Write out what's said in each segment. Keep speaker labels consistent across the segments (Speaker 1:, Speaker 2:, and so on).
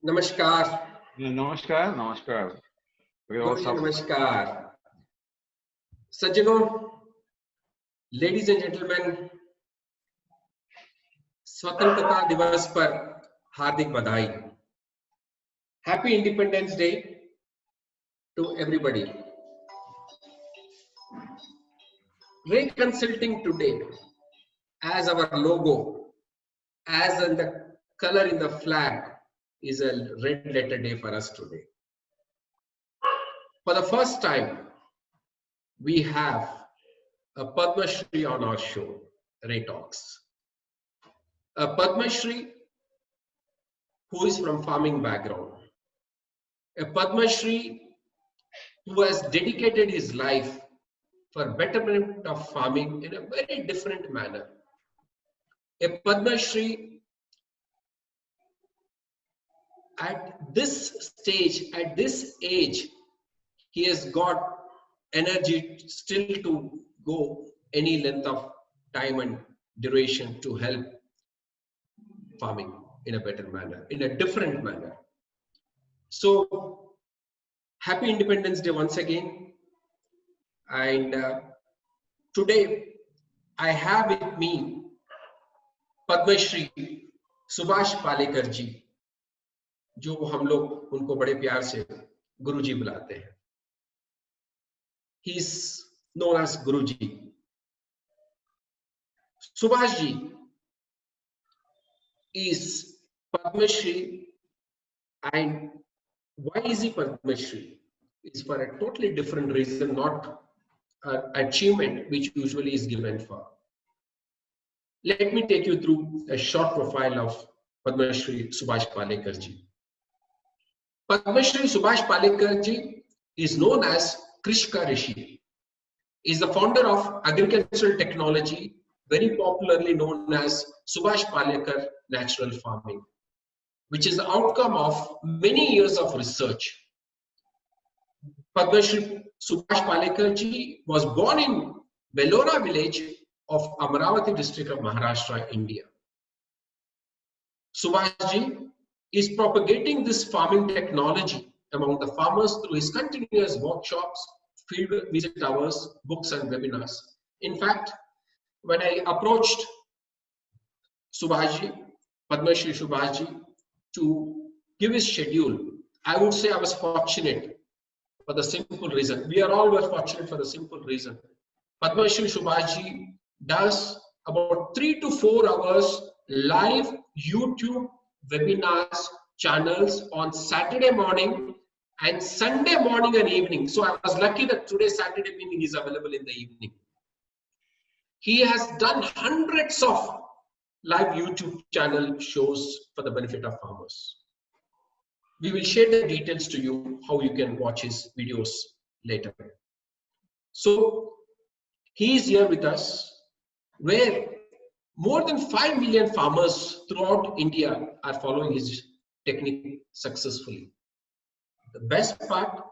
Speaker 1: नमस्कार।
Speaker 2: नमस्कार नमस्कार।
Speaker 1: गुरु जी नमस्कार। सज्जनों, लेडीज एंड जेंटलमैन, स्वतंत्रता दिवस पर हार्दिक बधाई। Happy Independence Day to everybody. Ray Consulting today, as our logo, as in the color in the flag, is a red letter day for us today. For the first time, we have a Padma Shri on our show, Ray Talks. A Padma Shri who is from farming background. A Padma Shri who has dedicated his life for betterment of farming in a very different manner. A Padma Shri at this stage, at this age, he has got energy still to go any length of time and duration to help farming in a better manner, in a different manner. So, happy Independence Day once again. And today, I have with me Padma Shri Subhash Palekar ji, जो हम लोग उनको बड़े प्यार से गुरुजी बुलाते हैं. He is known as Guruji. Subhash ji is Padma Shri, and why is he Padma Shri? It's for a totally different reason, not an achievement which usually is given for. Let me take you through a short profile of Padma Shri Subhash Palekar ji. Padma Shri Subhash Palekar ji is known as Krishka Rishi. He is the founder of agricultural technology, very popularly known as Subhash Palekar Natural Farming, which is the outcome of many years of research. Padma Shri Subhash Palekar ji was born in Belora village of Amaravati district of Maharashtra, India. Subhash ji is propagating this farming technology among the farmers through his continuous workshops, field visit hours, books and webinars. In fact, when I approached Subhash ji, Padma Shri Subhash ji, to give his schedule, I would say I was fortunate for the simple reason. We are all fortunate for the simple reason. Padma Shri Subhash ji does about 3 to 4 hours live YouTube webinars channels on Saturday morning and Sunday morning and evening. So I was lucky that today Saturday evening is available in the evening. He has done hundreds of live YouTube channel shows for the benefit of farmers. We will share the details to you how you can watch his videos later. So he is here with us, where more than 5 million farmers throughout India are following his technique successfully. The best part,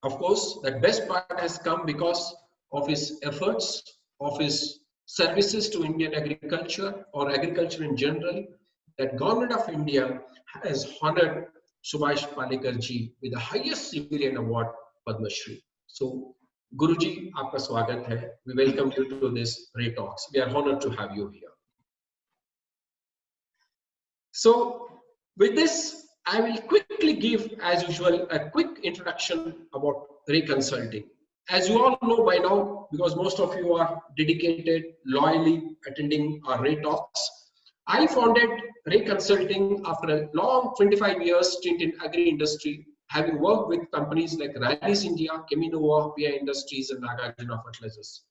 Speaker 1: of course, that best part has come because of his efforts, of his services to Indian agriculture or agriculture in general. That Government of India has honored Subhash Palekar ji with the highest civilian award, Padma Shri. So, Guruji, aapka swagat hai. We welcome you to this Ray Talks. We are honored to have you here. So, with this, I will quickly give, as usual, a quick introduction about Ray Consulting. As you all know by now, because most of you are dedicated, loyally attending our Ray Talks, I founded Ray Consulting after a long 25 years stint in agri-industry, having worked with companies like Rallis India, Cheminova, PI Industries, and Nagarjuna Fertilizers.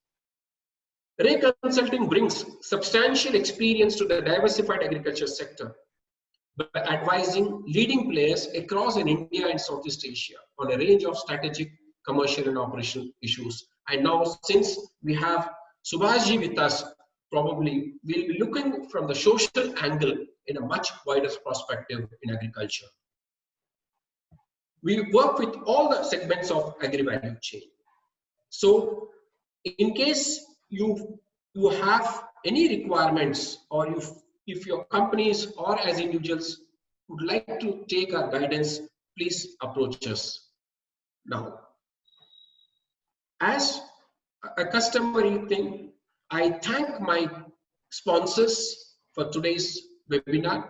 Speaker 1: Ray Consulting brings substantial experience to the diversified agriculture sector by advising leading players across in India and Southeast Asia on a range of strategic, commercial and operational issues. And now, since we have Subhash ji with us, probably we'll be looking from the social angle in a much wider perspective in agriculture. We work with all the segments of agri-value chain. So, in case you have any requirements, or if your companies or as individuals would like to take our guidance, please approach us now. As a customary thing, I thank my sponsors for today's webinar,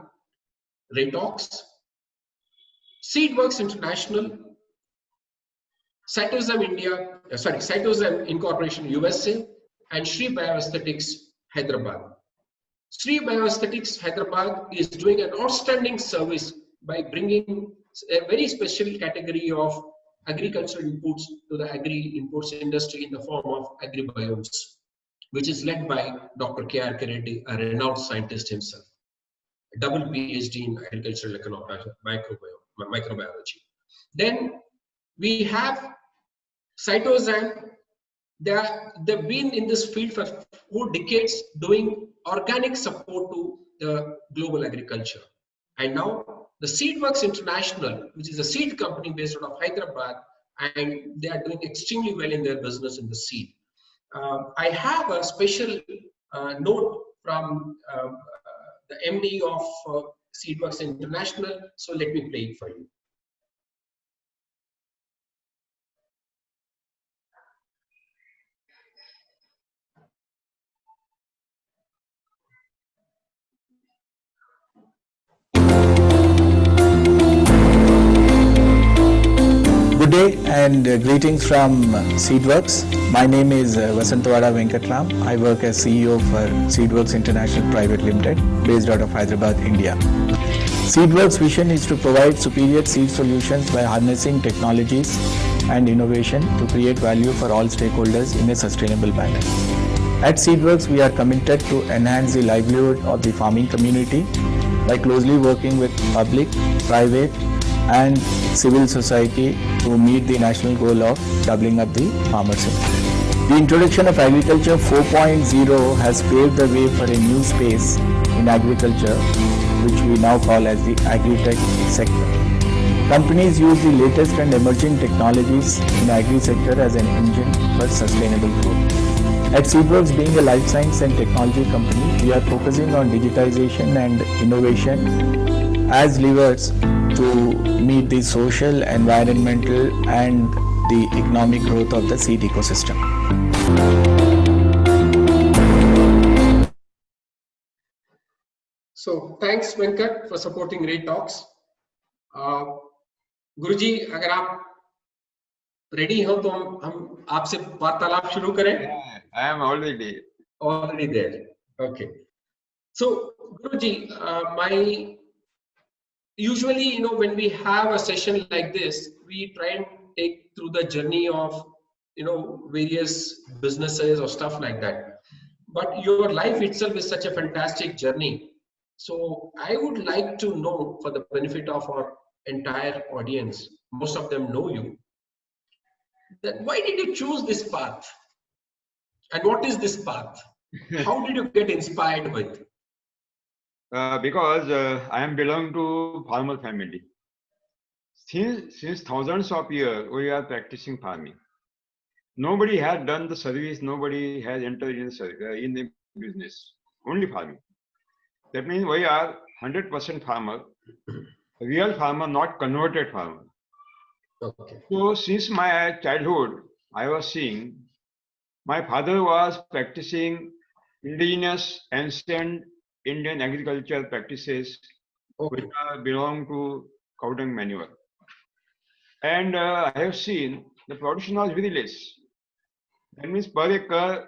Speaker 1: Raytox, Seedworks International, Cytosem Incorporation USA, and Sri Bioaesthetics Hyderabad. Sri Bioaesthetics Hyderabad is doing an outstanding service by bringing a very special category of agricultural inputs to the agri-imports industry in the form of agribiomes, which is led by Dr. K.R. Reddy, a renowned scientist himself, a double PhD in agricultural microbiology. Then we have Cytosem. They've been in this field for 4 decades doing organic support to the global agriculture. And now the Seedworks International, which is a seed company based out of Hyderabad, and they are doing extremely well in their business in the seed. I have a special note from the MD of Seedworks International, so let me play it for you.
Speaker 3: Good day and greetings from Seedworks. My name is Vasantawada Venkatram. I work as CEO for Seedworks International Private Limited, based out of Hyderabad, India. Seedworks' vision is to provide superior seed solutions by harnessing technologies and innovation to create value for all stakeholders in a sustainable manner. At Seedworks, we are committed to enhance the livelihood of the farming community by closely working with public, private, and civil society to meet the national goal of doubling up the farmer sector. The introduction of Agriculture 4.0 has paved the way for a new space in agriculture, which we now call as the agri-tech sector. Companies use the latest and emerging technologies in agri sector as an engine for sustainable growth. At Seedworks, being a life science and technology company, we are focusing on digitization and innovation as levers to meet the social, environmental, and the economic growth of the seed ecosystem.
Speaker 1: So thanks Venkat for supporting Raytox. गुरुजी, अगर आप ready हो तो हम आपसे वार्तालाप शुरू करें.
Speaker 2: I am already
Speaker 1: there. Okay. So Guruji, usually, when we have a session like this, we try and take through the journey of, various businesses or stuff like that. But your life itself is such a fantastic journey. So I would like to know, for the benefit of our entire audience, most of them know you, that why did you choose this path? And what is this path? How did you get inspired with?
Speaker 2: Because I am belong to farmer family. Since thousands of years, we are practicing farming. Nobody has done the service. Nobody has entered in the business. Only farming. That means we are 100% farmer, real farmer, not converted farmer.
Speaker 1: Okay.
Speaker 2: So since my childhood, I was seeing my father was practicing indigenous ancient Indian agricultural practices, which belong to cow dung manure. And I have seen the production was very less. That means per acre,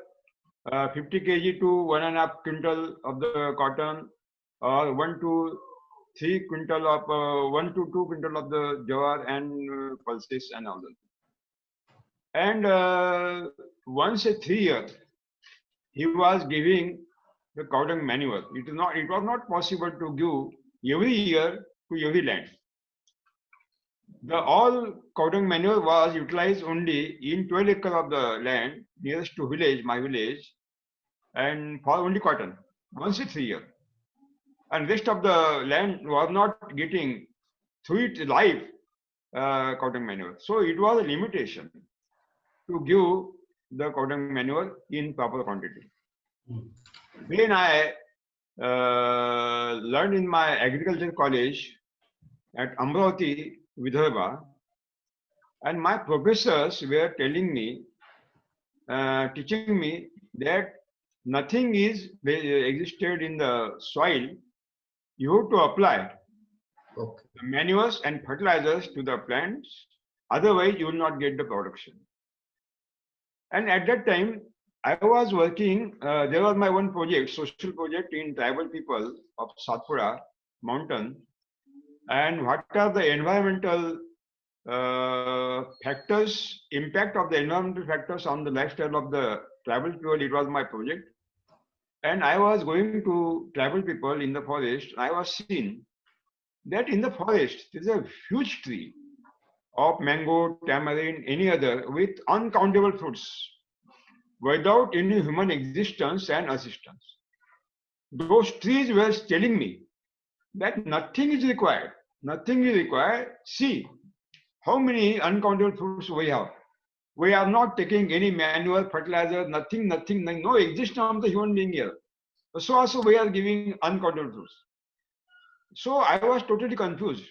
Speaker 2: 50 kg to 1.5 quintal of the cotton, or 1 to 3 quintal of 1 to 2 quintal of the jawar and pulses and all that. And once a 3 year, he was giving the cow dung manure. It was not possible to give every year to every land. The all cow dung manure was utilized only in 12 acres of the land nearest to village, my village, and for only cotton, once a 3 year. And rest of the land was not getting through its life cow dung manure. So it was a limitation to give the cow dung manure in proper quantity. Then I learned in my agriculture college at Amravati, Vidarbha, and my professors were telling me, teaching me that nothing is existed in the soil. You have to apply
Speaker 1: Okay.
Speaker 2: manures and fertilizers to the plants, otherwise you will not get the production. And at that time, I was working, there was my one project, social project in tribal people of Satpura mountain, and what are the environmental factors, impact of the environmental factors on the lifestyle of the tribal people. It was my project. And I was going to tribal people in the forest. I was seeing that in the forest, there is a huge tree of mango, tamarind, any other with uncountable fruits without any human existence and assistance. Those trees were telling me that nothing is required. Nothing is required. See how many uncountable fruits we have. We are not taking any manual fertilizer, nothing, no existence of the human being here. So also we are giving uncountable fruits. So I was totally confused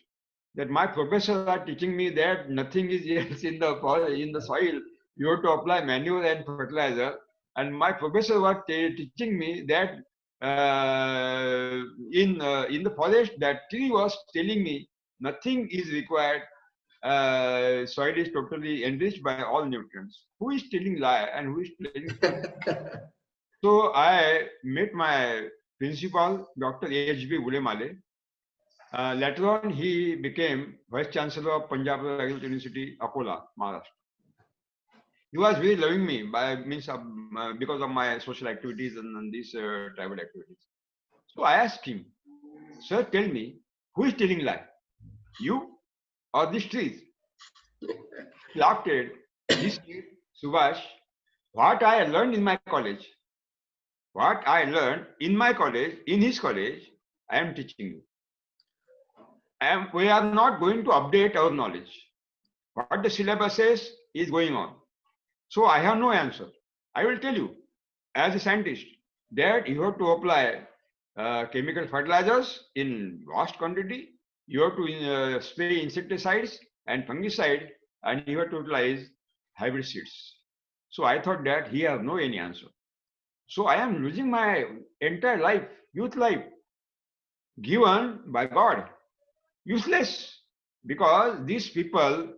Speaker 2: that my professors are teaching me that nothing is yet in the soil. You have to apply manure and fertilizer. And my professor was teaching me that in the forest, that tree was telling me nothing is required. Soil is totally enriched by all nutrients. Who is telling lie and who is telling truth? So I met my principal, Dr. H.B. Gulemale. Later on, he became Vice Chancellor of Punjab Agricultural University, Akola, Maharashtra. He was really loving me because of my social activities and these tribal activities. So I asked him, sir, tell me, who is telling lie? You or these trees? He laughed at this kid, Subhash, what I learned in my college. What I learned in my college, in his college, I am teaching you. We are not going to update our knowledge. What the syllabus says is going on. So I have no answer. I will tell you, as a scientist, that you have to apply chemical fertilizers in vast quantity. You have to spray insecticides and fungicide, and you have to utilize hybrid seeds. So I thought that he has no any answer. So I am losing my entire life, youth life, given by God. Useless, because these people,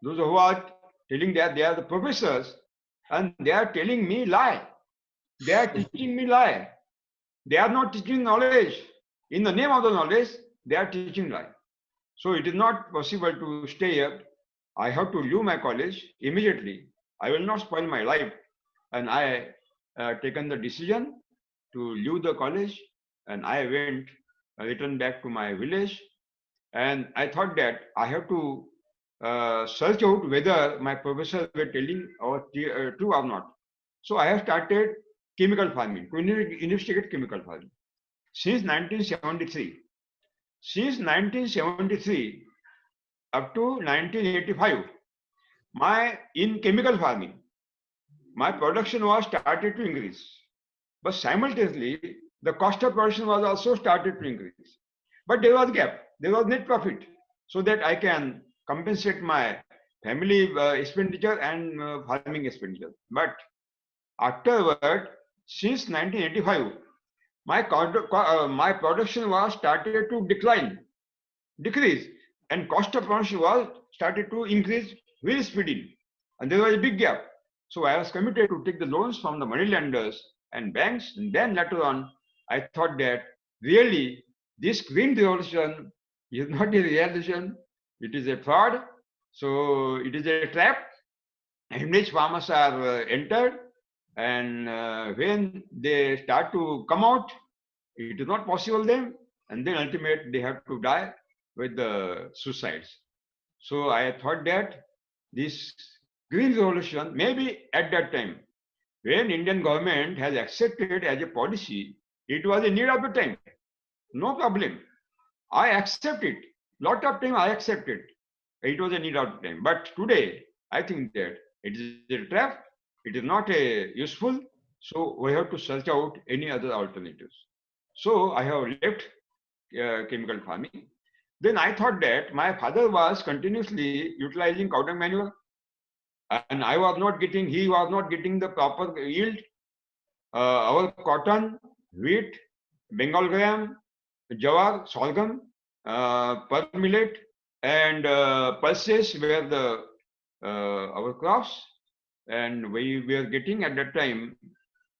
Speaker 2: those who are telling that they are the professors, and they are telling me lie. They are teaching me lie. They are not teaching knowledge. In the name of the knowledge, they are teaching lie. So it is not possible to stay here. I have to leave my college immediately. I will not spoil my life. And I taken the decision to leave the college, and I returned back to my village. And I thought that I have to search out whether my professors were telling true or not. So I have started chemical farming, to investigate chemical farming. Since 1973. Since 1973 up to 1985, in chemical farming, my production was started to increase. But simultaneously, the cost of production was also started to increase. But there was gap. There was net profit, so that I can compensate my family expenditure and farming expenditure. But afterward, since 1985, my production was started to decrease, and cost of production was started to increase very speedily, and there was a big gap. So I was committed to take the loans from the money lenders and banks, and then later on, I thought that really this green revolution is not a revolution, it is a fraud. So it is a trap in which farmers are entered, and when they start to come out, it is not possible then, and then ultimately they have to die with the suicides. So I thought that this green revolution, maybe at that time, when Indian government has accepted as a policy, it was a need of the time. No problem. I accept it. Lot of time I accept it. It was a need of the time. But today, I think that it is a trap. It is not a useful. So we have to search out any other alternatives. So I have left chemical farming. Then I thought that my father was continuously utilizing cow dung manure, and he was not getting the proper yield. Our cotton, wheat, Bengal gram, jawar, sorghum, pearl millet, and pulses were the our crops, and we were getting at that time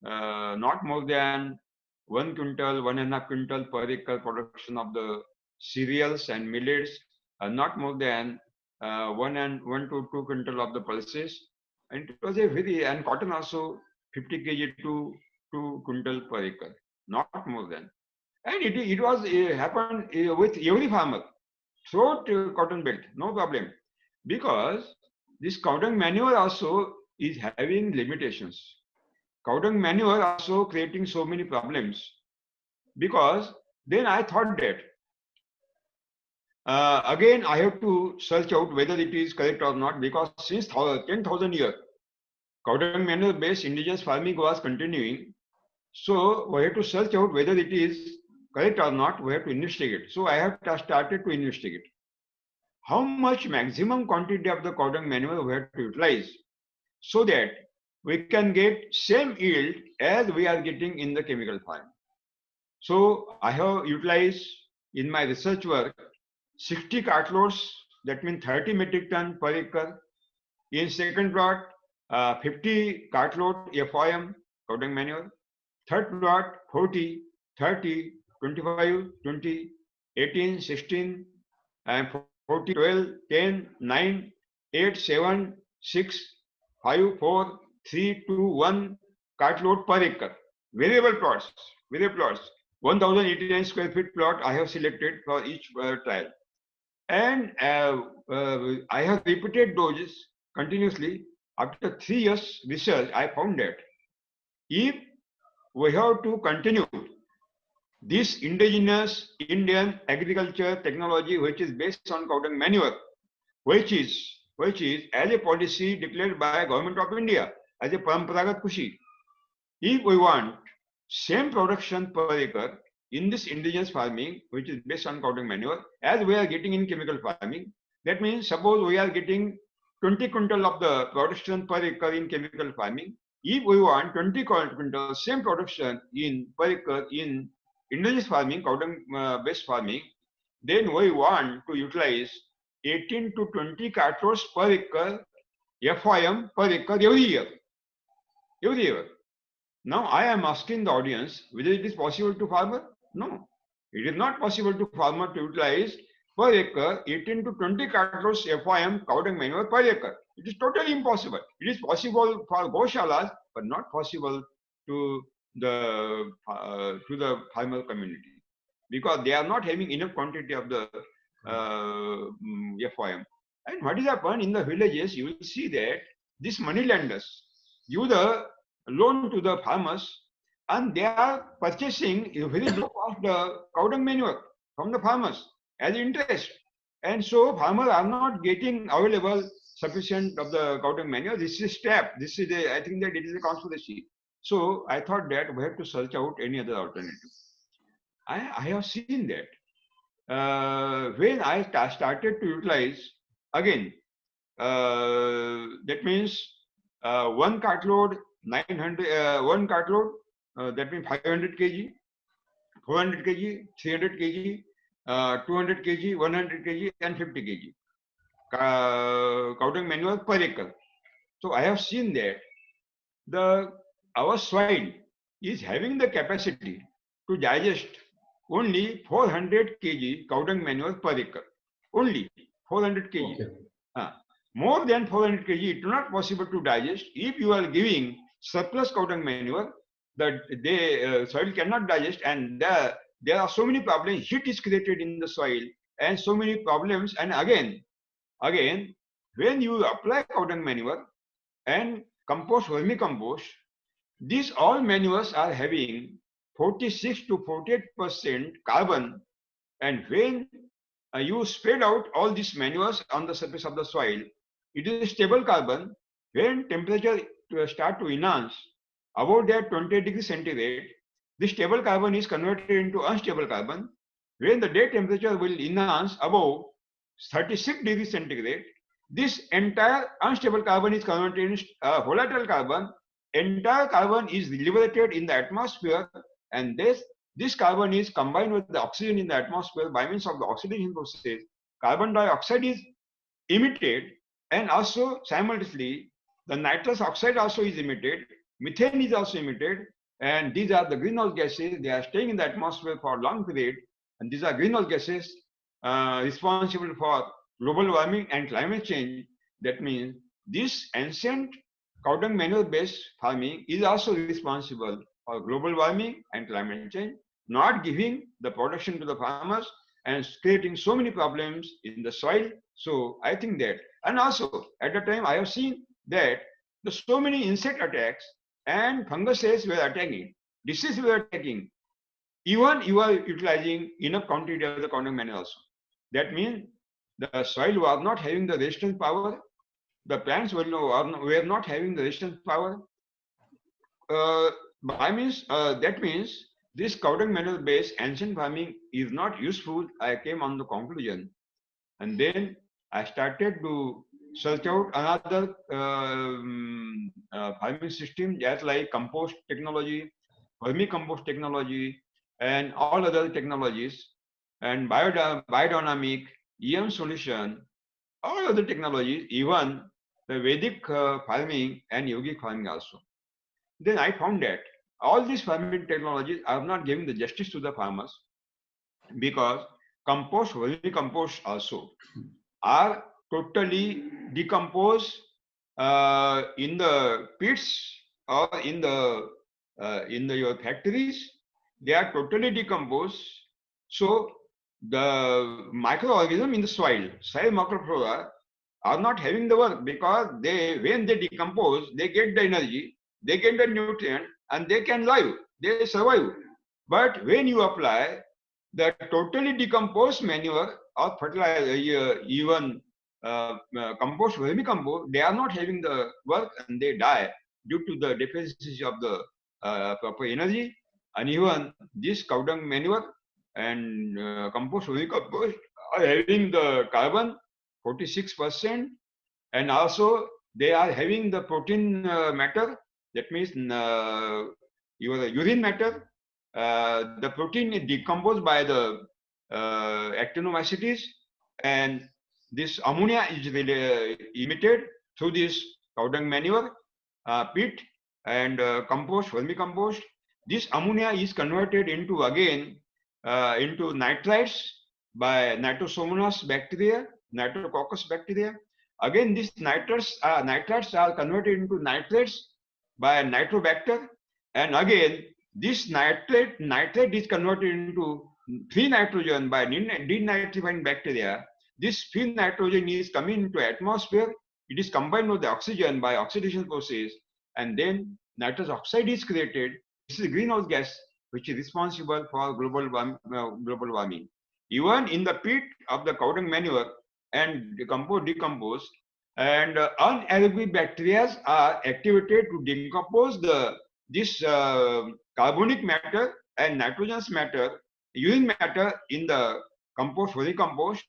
Speaker 2: not more than 1 quintal, 1.5 quintal per acre production of the cereals and millets, not more than 1 to 2 quintal of the pulses. And it was a very, and cotton also 50 kg to 2 quintal per acre, not more than. And it was happened with every farmer throughout cotton belt, no problem. Because this cow dung manure also is having limitations. Cow dung manure also creating so many problems, because then I thought that again I have to search out whether it is correct or not, because since 10,000 years cow dung manure based indigenous farming was continuing. So we have to search out whether it is correct or not. We have to investigate. So I have started to investigate how much maximum quantity of the cow dung manure we have to utilize, so that we can get same yield as we are getting in the chemical farm. So I have utilized in my research work 60 cartloads, that means 30 metric ton per acre. In second plot, 50 cartload FOM, cow dung manure. Third plot, 40, 30, 25, 20, 18, 16, and 40, 12, 10, 9, 8, 7, 6, 5, 4, 3, 2, 1 cartload per acre. Variable plots, 1089 square feet plot I have selected for each trial. And I have repeated those continuously. After 3 years research, I found that if we have to continue this indigenous Indian agriculture technology, which is based on cow dung manure, which is as a policy declared by Government of India as a Paramparagat Kushi. If we want same production per acre in this indigenous farming, which is based on cow dung manure, as we are getting in chemical farming, that means suppose we are getting 20 quintal of the production per acre in chemical farming. If we want 20 quintal same production in per acre in indigenous farming, cow dung based farming, then we want to utilize 18 to 20 cartloads per acre FOM per acre every year. Every year. Now I am asking the audience whether it is possible to farmer. No, it is not possible to farmer to utilize per acre 18 to 20 cartloads FOM cow dung manure per acre. It is totally impossible. It is possible for Goshalas, but not possible to the farmer community, because they are not having enough quantity of the FOM. And what is happened in the villages, you will see that these money lenders give the loan to the farmers, and they are purchasing a very low cost the cow dung manure from the farmers as interest. And so farmers are not getting available sufficient of the cow dung manure. This is step. This is I think that it is a conspiracy. So I thought that we have to search out any other alternative. I have seen that when I started to utilize again, that means 1 cartload 900, 1 cartload, that means 500 kg, 400 kg, 300 kg, 200 kg, 100 kg, and 50 kg cow dung manure per acre. So I have seen that our soil is having the capacity to digest only 400 kg cow dung manure per acre. Only 400 kg. Okay. More than 400 kg, it is not possible to digest. If you are giving surplus cow dung manure, that soil cannot digest, and there are so many problems. Heat is created in the soil, and so many problems. And again, when you apply cow dung manure and compost, vermicompost, these all manures are having 46 to 48% carbon, and when you spread out all these manures on the surface of the soil, it is stable carbon. When temperature start to enhance about that 20 degrees centigrade, this stable carbon is converted into unstable carbon, when the day temperature will enhance above 36 degrees centigrade, this entire unstable carbon is converted into volatile carbon. Entire carbon is liberated in the atmosphere, and this carbon is combined with the oxygen in the atmosphere by means of the oxidation process. Carbon dioxide is emitted, and also simultaneously the nitrous oxide also is emitted, methane is also emitted, and these are the greenhouse gases. They are staying in the atmosphere for a long period, and these are greenhouse gases responsible for global warming and climate change. That means this ancient cow dung manure based farming is also responsible for global warming and climate change, not giving the production to the farmers and creating so many problems in the soil. So I think that, and also at the time I have seen that the so many insect attacks and funguses were attacking, diseases were attacking, even you are utilizing enough quantity of the cow dung manure also. That means the soil was not having the resistance power, the plants were not having the resistance power. That means this cow dung manure based ancient farming is not useful. I came on the conclusion, and then I started to search out another farming system, just like compost technology, vermicompost technology, and all other technologies, and biodynamic, EM solution, all other technologies, even the Vedic farming and yogic farming also. Then I found that all these farming technologies are not giving the justice to the farmers, because compost, vermicompost also are totally decomposed in the pits or in your factories. They are totally decomposed. So the microorganism in the soil microflora, are not having the work, because when they decompose, they get the energy, they get the nutrient, and they can live, they survive. But when you apply the totally decomposed manure or fertilizer, even compost, vermicompost, they are not having the work and they die due to the deficiency of the proper energy. And even this cow dung manure and compost, vermicompost are having the carbon 46%, and also they are having the protein matter. That means your urine matter. The protein is decomposed by the actinomycetes, and this ammonia is emitted through this cow dung manure, pit, and compost, vermicompost. This ammonia is converted into into nitrites by Nitrosomonas bacteria, Nitrococcus bacteria. Again, these nitrites are converted into nitrates by Nitrobacter, and again this nitrate is converted into free nitrogen by denitrifying bacteria. This free nitrogen is coming into atmosphere. It is combined with the oxygen by oxidation process, and then nitrous oxide is created. This is a greenhouse gas which is responsible for global warming. Even in the pit of the cow dung manure and decompose, and anaerobic bacteria are activated to decompose this carbonic matter and nitrogenous matter, urine matter in the compost, vermicompost,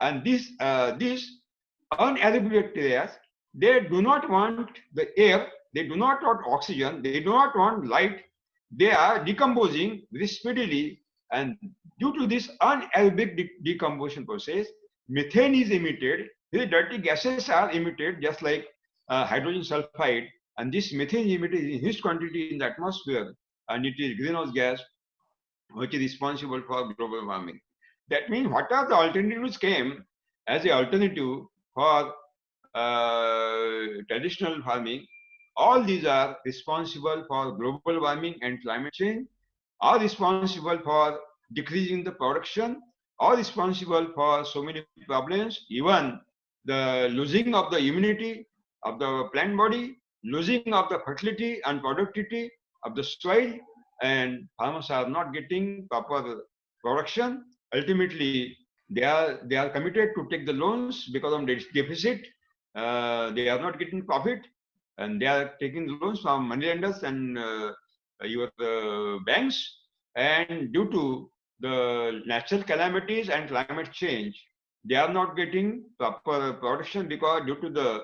Speaker 2: and these anaerobic bacteria, they do not want the air, they do not want oxygen, they do not want light. They are decomposing very speedily, and due to this anaerobic decomposition process, methane is emitted. Very dirty gases are emitted, just like hydrogen sulfide, and this methane is emitted in huge quantity in the atmosphere, and it is greenhouse gas which is responsible for global warming. That means what are the alternatives came as an alternative for traditional farming? All these are responsible for global warming and climate change, are responsible for decreasing the production, are responsible for so many problems, even the losing of the immunity of the plant body, losing of the fertility and productivity of the soil, and farmers are not getting proper production. Ultimately, they are committed to take the loans because of deficit. They are not getting profit, and they are taking loans from money lenders and your banks. And due to the natural calamities and climate change, they are not getting proper protection because due to the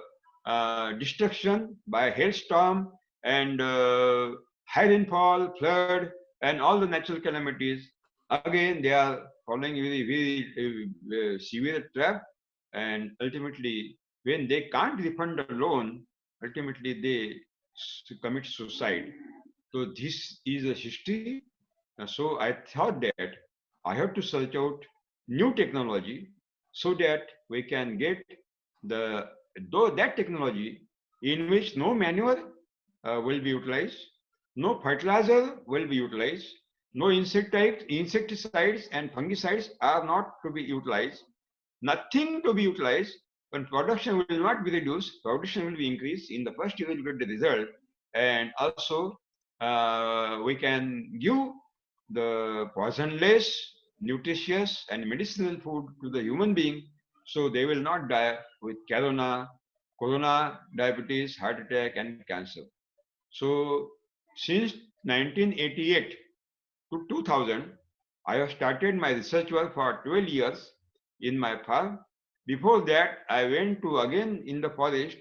Speaker 2: destruction by hailstorm and high rainfall, flood, and all the natural calamities. Again, they are falling very severe trap, and ultimately, when they can't refund the loan, ultimately they commit suicide. So this is a history. So I thought that I have to search out new technology so that we can get the though that technology in which no manure will be utilized, no fertilizer will be utilized, no insecticides and fungicides are not to be utilized, nothing to be utilized, but production will not be reduced, production will be increased. In the first you will get the result, and also we can give the poisonless, nutritious, and medicinal food to the human being, so they will not die with corona, diabetes, heart attack, and cancer. So since 1988 to 2000, I have started my research work for 12 years in my farm. Before that, I went to again in the forest.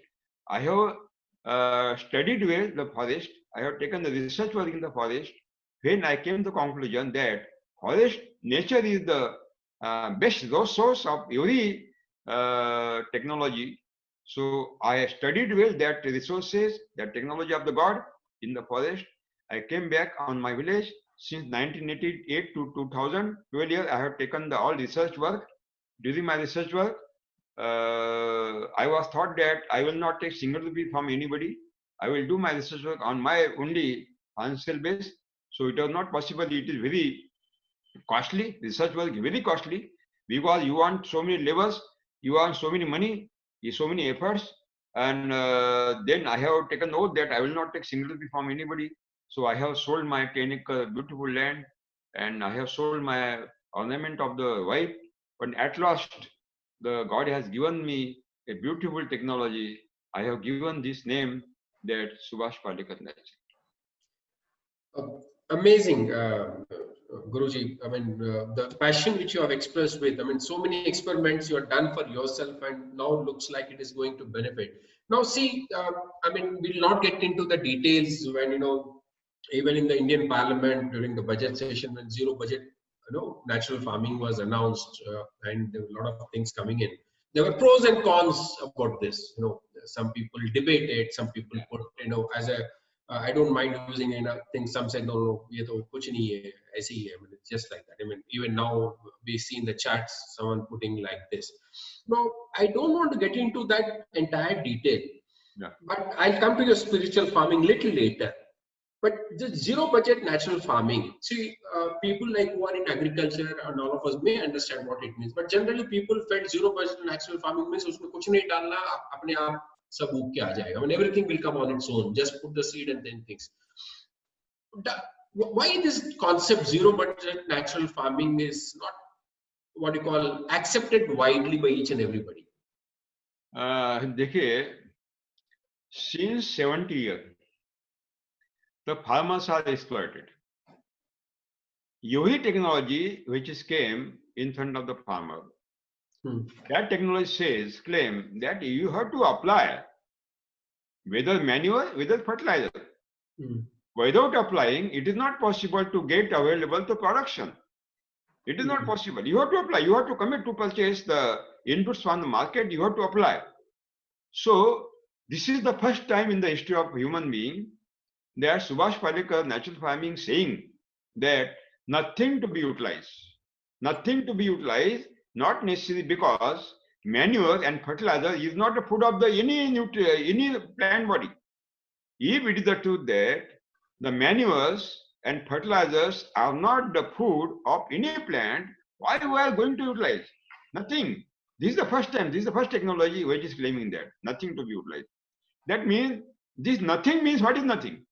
Speaker 2: I have studied well the forest. I have taken the research work in the forest. When I came to the conclusion that forest nature is the best source of every technology. So I studied well that resources, that technology of the God in the forest. I came back on my village. Since 1988 to 2000, 12 years, I have taken the all research work. During my research work, I was thought that I will not take single rupee from anybody. I will do my research work on my only financial base. So it was not possible. It is very costly. Research work is very costly because you want so many labors, you want so many money, so many efforts. And then I have taken note that I will not take single rupee from anybody. So I have sold my 10 acre beautiful land, and I have sold my ornament of the wife. But at last, the God has given me a beautiful technology. I have given this name that Subhash Palekar Nature.
Speaker 1: Amazing, Guruji. I mean, the passion which you have expressed with, I mean, so many experiments you have done for yourself, and now looks like it is going to benefit. Now, see, I mean, we'll not get into the details when, even in the Indian Parliament during the budget session, when zero budget, natural farming was announced, and there were a lot of things coming in. There were pros and cons about this. Some people debate it, some people put, as a I don't mind using things. Some said no, ये तो कुछ नहीं है, ऐसे ही है. I mean, it's just like that. I mean, even now we see in the chats someone putting like this. Now, I don't want to get into that entire detail, but I'll come to your spiritual farming little later. But the zero budget natural farming, see, people like who are in agriculture and all of us may understand what it means. But generally, people felt zero budget natural farming means उसमें कुछ नहीं डालना, अपने आप सब उग के आ जाएगा. I mean, everything will come on its own. Just put the seed and then things. Why this concept zero budget natural farming is not what you call accepted widely by each and everybody?
Speaker 2: देखिए, since 70 years, the farmers are exploited. Yohi technology which is came in front of the farmer. That technology claim that you have to apply whether manure, whether fertilizer. Without applying, it is not possible to get available to production. It is not possible. You have to apply. You have to commit to purchase the inputs from the market. You have to apply. So this is the first time in the history of human being that Subhash Palekar natural farming saying that nothing to be utilized. Nothing to be utilized, not necessarily because manure and fertilizer is not the food of the any plant body. If it is the truth that the manures and fertilizers are not the food of any plant, why we are going to utilize? Nothing. This is the first time, this is the first technology which is claiming that nothing to be utilized. That means this nothing means what is nothing.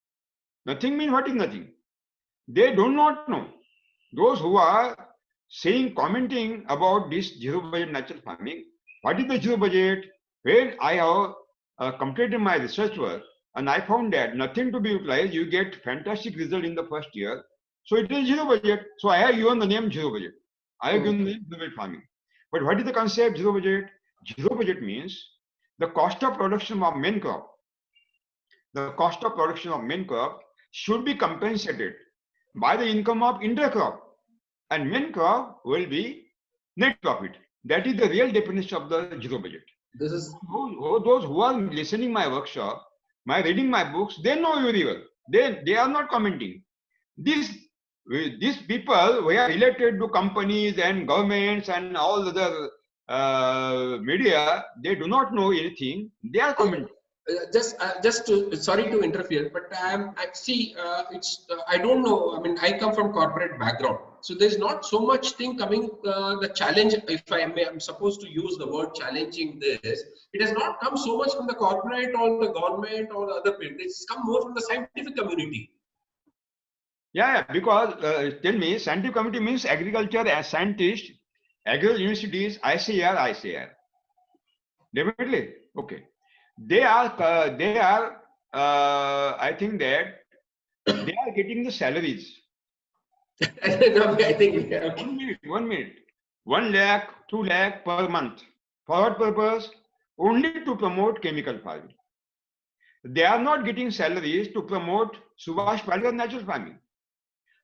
Speaker 2: Nothing means what is nothing. They do not know. Those who are saying, commenting about this zero budget natural farming, what is the zero budget? When I have completed my research work and I found that nothing to be utilized, you get fantastic result in the first year. So it is zero budget. So I have given the name zero budget. I have given the
Speaker 1: Okay.
Speaker 2: name zero budget farming. But what is the concept zero budget? Zero budget means the cost of production of main crop, the cost of production of main crop should be compensated by the income of intercrop, and main crop will be net profit. That is the real definition of the zero budget.
Speaker 1: This is
Speaker 2: Those who are listening my workshop, reading my books, they know very well. They are not commenting. These people who are related to companies and governments and all other media, they do not know anything. They are commenting.
Speaker 1: just to, sorry to interfere, but I see I don't know. I mean, I come from corporate background, so there's not so much thing coming. The challenge, if I may, I'm supposed to use the word challenging this. It has not come so much from the corporate or the government or the other people. It's come more from the scientific community.
Speaker 2: Yeah, because tell me, scientific community means agriculture as scientists, agricultural universities, ICAR. Definitely, okay. They are, I think that they are getting the salaries.
Speaker 1: I think.
Speaker 2: 1 minute. 1 lakh, 2 lakh per month. For what purpose? Only to promote chemical farming. They are not getting salaries to promote Subhash Palikar natural farming.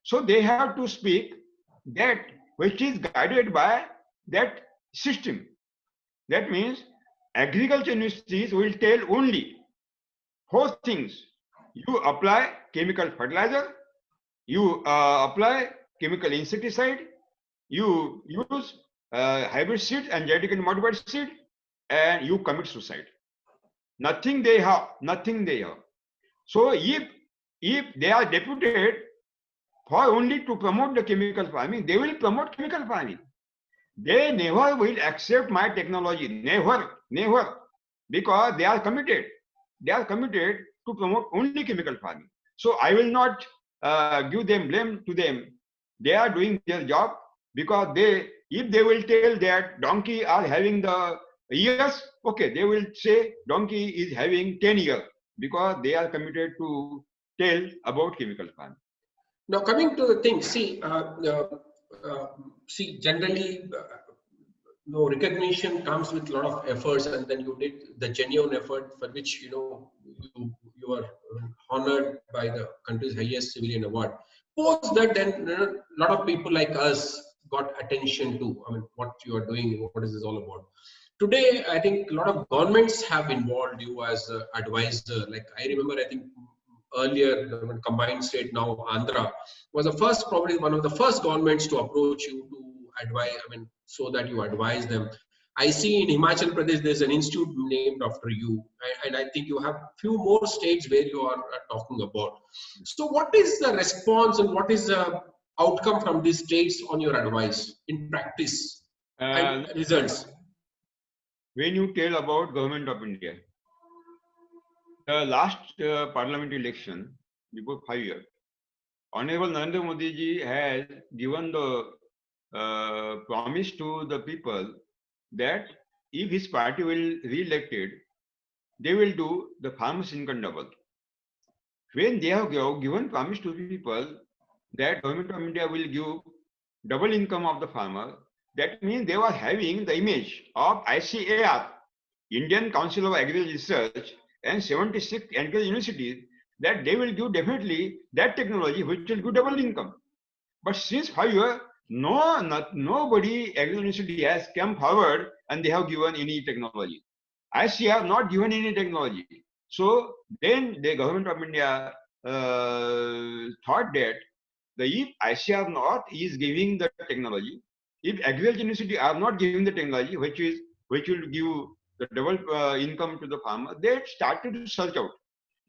Speaker 2: So they have to speak that which is guided by that system. That means agriculture universities will tell only 4 things. You apply chemical fertilizer, you apply chemical insecticide, you use hybrid seed and genetically modified seed, and you commit suicide. Nothing they have. So if they are deputed for only to promote the chemical farming, they will promote chemical farming. They never will accept my technology. Never. Because they are committed. They are committed to promote only chemical farming. So I will not give them blame to them. They are doing their job because if they will tell that donkey are having the years, okay, they will say donkey is having 10 years because they are committed to tell about chemical farming.
Speaker 1: Now, coming to the thing, generally, no recognition comes with a lot of efforts, and then you did the genuine effort for which you are honored by the country's highest civilian award. Post that, then a lot of people like us got attention to. I mean, what you are doing, what is this all about? Today, I think a lot of governments have involved you as an advisor. Like I remember, I think earlier, the combined state, now Andhra, was probably one of the first governments to approach you to advise, so that you advise them. I see in Himachal Pradesh, there's an institute named after you, and I think you have few more states where you are talking about. So what is the response and what is the outcome from these states on your advice in practice and results?
Speaker 2: When you tell about government of India, the last parliament election, before 5 years, Honorable Narendra Modi ji has given the promise to the people that if his party will re-elected, they will do the farmers' income double. When they have given promise to people that government of India will give double income of the farmer, that means they were having the image of ICAR, Indian Council of Agricultural Research, and 76 agricultural universities, that they will give definitely that technology which will give double income. But since 5 years, nobody agricultural university has come forward and they have given any technology. ICAR have not given any technology. So then the government of India thought that if ICAR not is giving the technology, if agricultural university are not giving the technology which will give the double income to the farmer, they started to search out.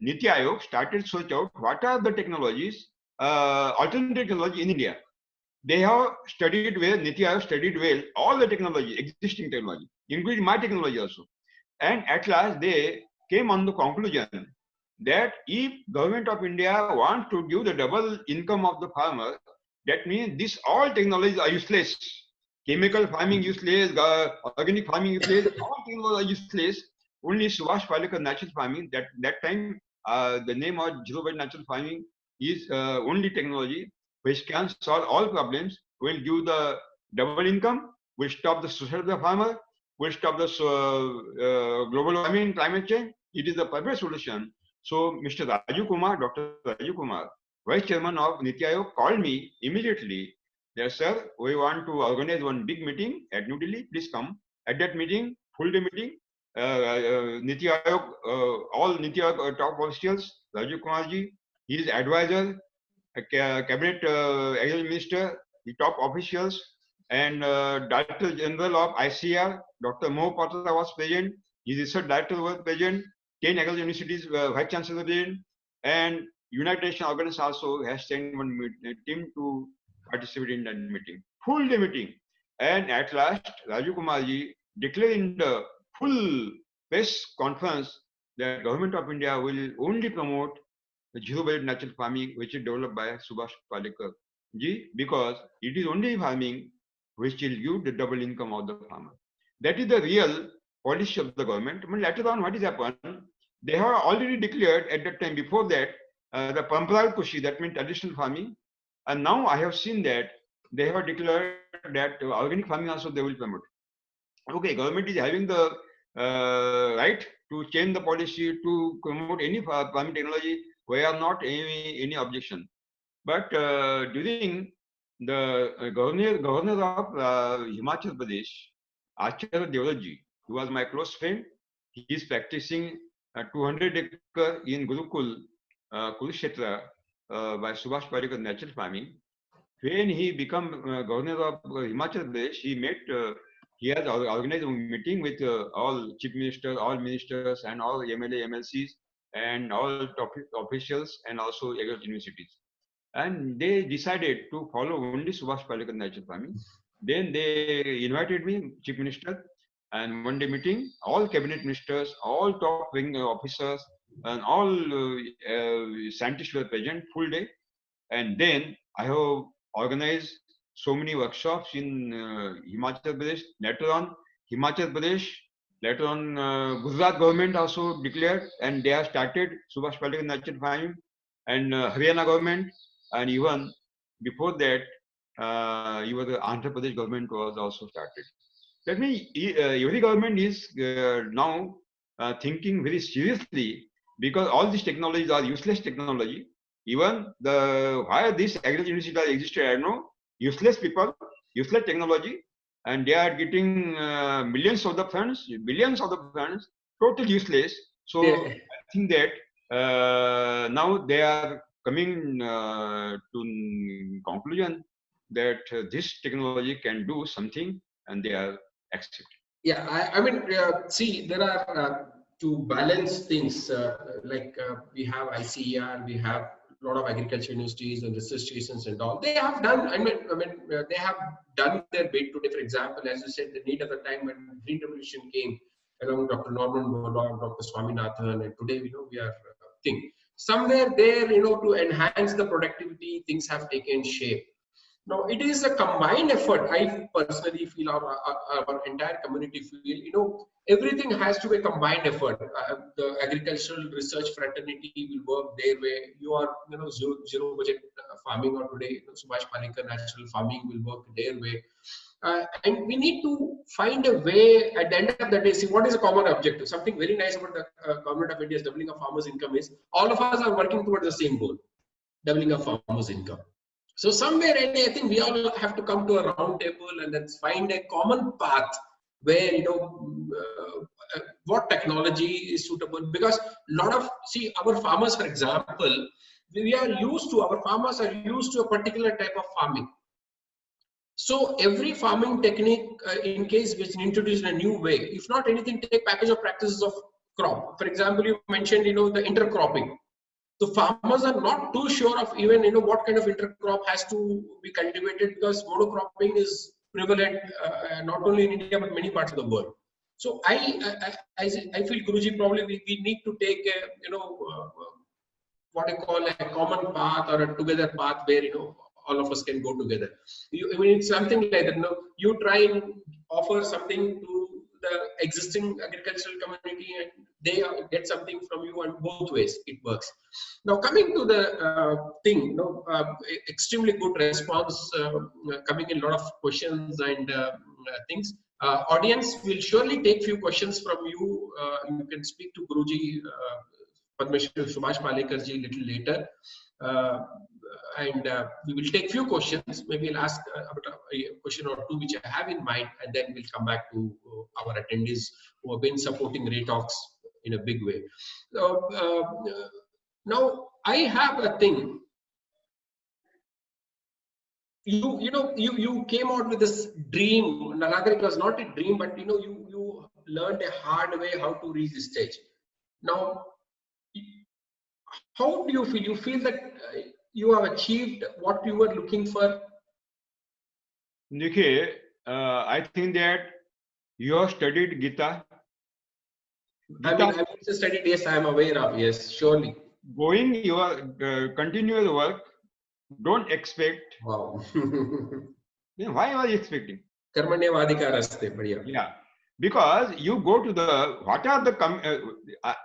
Speaker 2: Niti Aayog started to search out what are the technologies, alternative technology in India. They have studied well, Niti Aayog studied well all the technology, existing technology, including my technology also. And at last they came on the conclusion that if government of India wants to give the double income of the farmer, that means this all technologies are useless. Chemical farming useless, organic farming useless, all technologies are useless. Only Subhash Palikar natural farming, that time the name of zero-based natural farming is only technology which can solve all problems, will give the double income, will stop the suicide of the farmer, will stop the global warming, climate change. It is the perfect solution. So Mr. Raju Kumar, Dr. Raju Kumar, Vice Chairman of Niti Aayog, called me immediately. Yes, sir, we want to organize one big meeting at New Delhi. Please come. At that meeting, full day meeting, Niti Aayog, all Niti Aayog top officials, Raju Kumarji, his advisor, cabinet agriculture minister, the top officials, and Director General of ICR, Dr. Moh Patra was present. His research director was present. 10 agriculture universities vice chancellor were present, and United Nations organization also has sent one team to participate in that meeting. Full day meeting, and at last, Raju Kumarji declared in the full press conference that Government of India will only promote the zero-budget natural farming, which is developed by Subhash Palekar ji, because it is only farming which will give the double income of the farmer. That is the real policy of the government. But later on, what is happened? They have already declared at that time, before that, the Pampral Kushi, that means traditional farming. And now I have seen that they have declared that organic farming also they will promote. Okay, government is having the right to change the policy to promote any farming technology. We are not any objection. But during the governor of Himachal Pradesh, Acharya Deoratji, who was my close friend, he is practicing 200 acre in Gurukul, Kurukshetra, by Subhash Palekar natural farming. When he became governor of Himachal Pradesh, he has organized a meeting with all chief ministers, all ministers, and all MLA, MLCs, and all top officials, and also agriculture universities. And they decided to follow only Subhash Palekar natural farming. Then they invited me, chief minister, and one day meeting, all cabinet ministers, all top wing officers, and all scientists were present, full day. And then I have organized so many workshops in Himachal Pradesh. Later on, Himachal Pradesh, later on, Gujarat government also declared, and they have started Subhash Palekar natural farming, and Haryana government, and even before that, even the Andhra Pradesh government was also started. That means every government is now thinking very seriously, because all these technologies are useless technology. Even why this agriculture university has existed, I don't know. Useless people, useless technology, and they are getting millions of the funds, billions of the funds, totally useless. So yeah. I think that now they are coming to conclusion that this technology can do something, and they are accepting.
Speaker 1: Yeah, I mean, see, there are to balance things we have ICER, we have a lot of agriculture universities and research stations and all. They have done. They have done their bit today. For example, as you said, the need at the time when Green Revolution came, along Dr. Norman Borlaug, Dr. Swaminathan, and today we are thinking somewhere there, to enhance the productivity, things have taken shape. Now, it is a combined effort. I personally feel, our entire community feel, everything has to be a combined effort. The agricultural research fraternity will work their way. You are, zero budget farming, or today, Subhash Palekar natural farming will work their way. And we need to find a way at the end of the day. See, what is a common objective? Something very nice about the government of India's doubling of farmers' income is all of us are working towards the same goal, doubling of farmers' income. So somewhere, I think we all have to come to a round table and let's find a common path where, what technology is suitable. Because our farmers, for example, our farmers are used to a particular type of farming. So every farming technique, in case which is introduced in a new way, if not anything, take package of practices of crop. For example, you mentioned, the intercropping. So farmers are not too sure of even what kind of intercrop has to be cultivated, because monocropping is prevalent not only in India but many parts of the world. So I feel, Guruji, probably we need to take a what I call a common path or a together path where all of us can go together. It's something like that. You try and offer something to the existing agricultural community, and they get something from you, and both ways it works. Now coming to the thing, extremely good response coming in, a lot of questions and things. Audience will surely take few questions from you. You can speak to Guruji, Padma Shri Subhash Palekarji little later. And we will take few questions. Maybe I'll ask about a question or two which I have in mind, and then we'll come back to our attendees who have been supporting Raytalks in a big way. Now I have a thing. You came out with this dream. Nagarik was not a dream, but you learned a hard way how to reach this stage. Now, how do you feel? You feel that you have achieved what you were looking for?
Speaker 2: Nikhe, I think that you have studied Gita.
Speaker 1: I mean, I've also studied, yes, I am aware of, yes, surely.
Speaker 2: Going your continuous work, don't expect.
Speaker 1: Wow.
Speaker 2: Why are you expecting?
Speaker 1: Yeah.
Speaker 2: Because you go to the, what are the,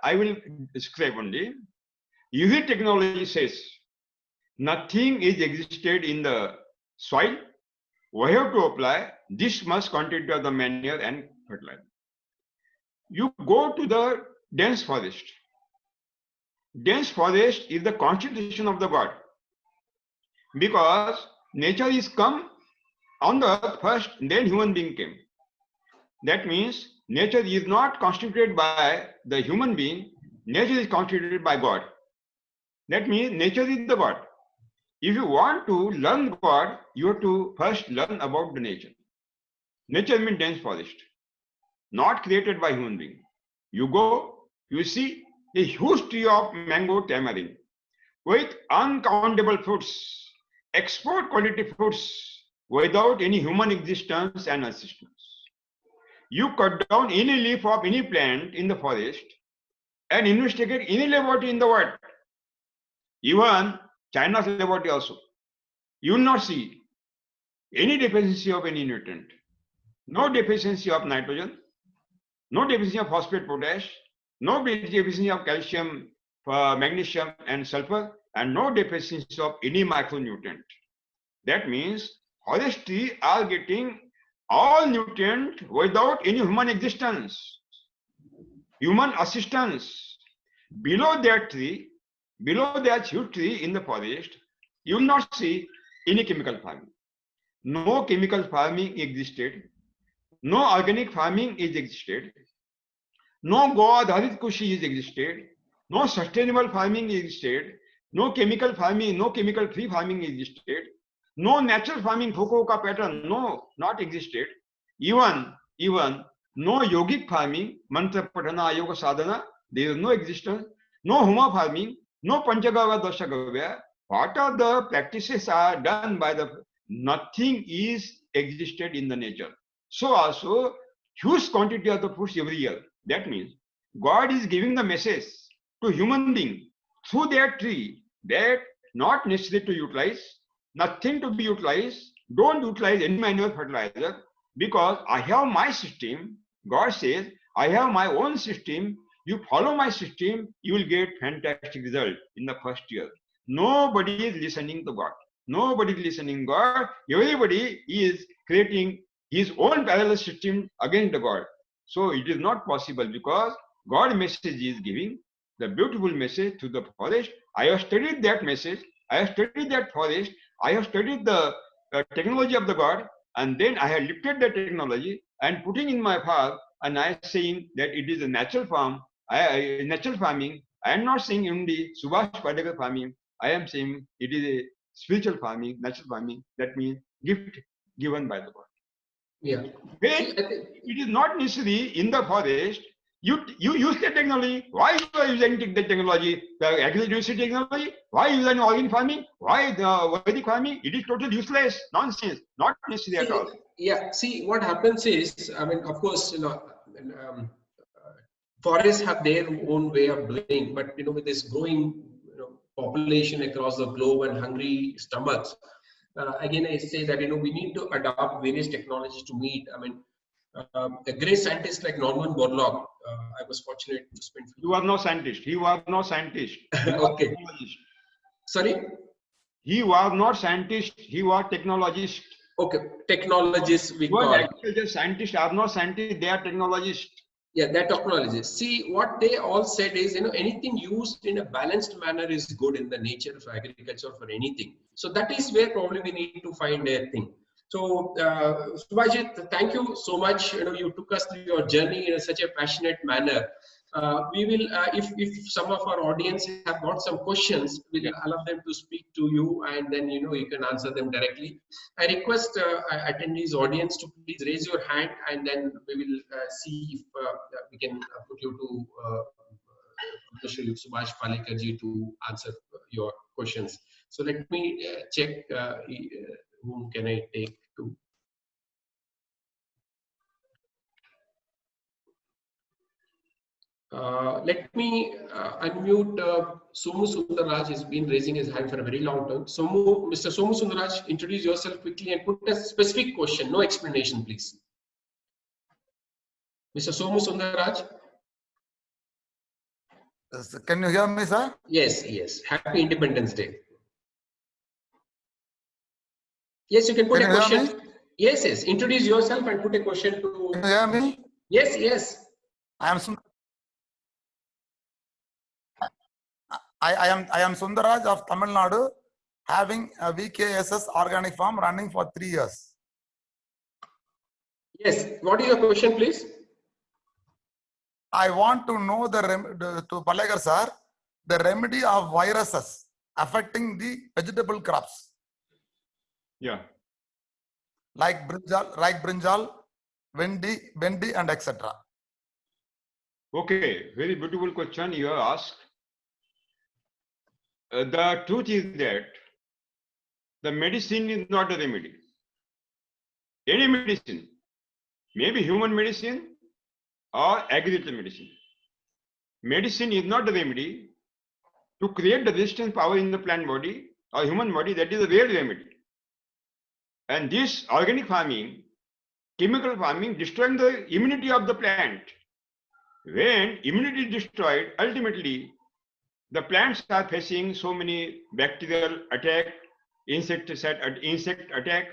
Speaker 2: I will describe only. UV technology says, nothing is existed in the soil. We have to apply this much quantity of the manure and fertilizer. You go to the dense forest. Dense forest is the constitution of the God. Because nature is come on the earth first, then human being came. That means nature is not constituted by the human being, nature is constituted by God. That means nature is the God. If you want to learn God, you have to first learn about the nature. Nature means dense forest, not created by human being. You go, you see a huge tree of mango tamarind with uncountable fruits, export quality fruits without any human existence and assistance. You cut down any leaf of any plant in the forest and investigate any laboratory in the world, even China's laboratory also. You will not see any deficiency of any nutrient, no deficiency of nitrogen, no deficiency of phosphate, potash, no deficiency of calcium, magnesium and sulfur, and no deficiency of any micronutrient. That means forestry are getting all nutrient without any human existence, human assistance. Below that tree, below that huge tree in the forest, you will not see any chemical farming. No chemical farming existed. No organic farming is existed. No Go-Adharit Kushi is existed. No sustainable farming existed. No chemical farming, no chemical free farming existed. No natural farming, Fukuoka pattern, no, not existed. Even no yogic farming, mantra patana, yoga sadhana, there is no existence. No Huma farming, no Panchagava, Dashagavya. What are the practices are done by the, nothing is existed in the nature. So also, huge quantity of the foods every year. That means God is giving the message to human being through that tree that not necessary to utilize, nothing to be utilized, don't utilize any manure fertilizer because I have my system. God says, I have my own system. You follow my system, you will get fantastic result in the first year. Nobody is listening to God. Nobody is listening to God. Everybody is creating his own parallel system against the God. So it is not possible because God message is giving the beautiful message to the forest. I have studied that message. I have studied that forest. I have studied the technology of the God, and then I have lifted the technology and putting in my farm, and I am saying that it is a natural farm, natural farming. I am not saying only Subhash Palekar farming. I am saying it is a spiritual farming, natural farming. That means gift given by the God.
Speaker 1: Yeah.
Speaker 2: It is not necessary in the forest. You use the technology. Why you are using the technology? The agriculture technology. Why you using organic farming? Why the Vedic farming? It is totally useless, nonsense, not necessary at all.
Speaker 1: Yeah. See, what happens is, I mean, of course, forests have their own way of doing, but with this growing population across the globe and hungry stomachs, again I say that we need to adopt various technologies to meet. I mean, a great scientist like Norman Borlaug, I was fortunate to spend.
Speaker 2: He was no scientist. He was no scientist. He was
Speaker 1: Okay.
Speaker 2: technologist.
Speaker 1: Sorry?
Speaker 2: He was not scientist. He was technologist.
Speaker 1: Okay, technologists we
Speaker 2: Well,
Speaker 1: call.
Speaker 2: agriculture scientists are not scientists. They are technologists.
Speaker 1: Yeah, that technologists. See, what they all said is, anything used in a balanced manner is good in the nature of agriculture for anything. So that is where probably we need to find a thing. So, Subhajit, thank you so much. You took us through your journey in such a passionate manner. We will, if some of our audience have got some questions, we'll allow them to speak to you, and then you can answer them directly. I request attendees audience to please raise your hand, and then we will see if we can put you to Mr. Subhash Palekarji to answer your questions. So let me check whom can I take to. Let me unmute Somu Sundaraj. Has been raising his hand for a very long time. Mr. Somu Sundaraj, introduce yourself quickly and put a specific question, no explanation, please. Mr. Somu Sundaraj.
Speaker 4: Can you hear me, sir?
Speaker 1: Yes, yes. Happy Independence Day. Yes, you can put a question. Yes, yes. Introduce yourself and put a question to.
Speaker 4: Can you hear me?
Speaker 1: Yes, yes.
Speaker 4: I am Sundaraj of Tamil Nadu, having a VKSS organic farm running for 3 years.
Speaker 1: Yes. What is your question, please?
Speaker 4: I want to know to Palegar sir, the remedy of viruses affecting the vegetable crops.
Speaker 2: Yeah.
Speaker 4: Like brinjal, vendi and etc.
Speaker 2: Okay, very beautiful question you have asked. The truth is that the medicine is not a remedy. Any medicine, maybe human medicine or agricultural medicine. Medicine is not a remedy to create the resistance power in the plant body or human body. That is a real remedy. And this organic farming, chemical farming, destroying the immunity of the plant. When immunity is destroyed, ultimately, the plants are facing so many bacterial attack, insect attack,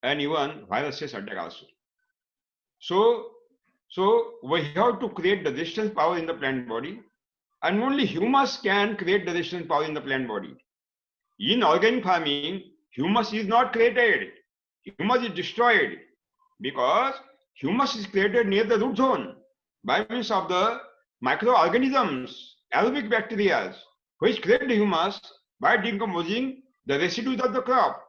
Speaker 2: and even viruses attack also. So we have to create the resistance power in the plant body, and only humus can create the resistance power in the plant body. In organic farming, humus is not created. Humus is destroyed because humus is created near the root zone by means of the microorganisms, aerobic bacteria, which create the humus by decomposing the residues of the crop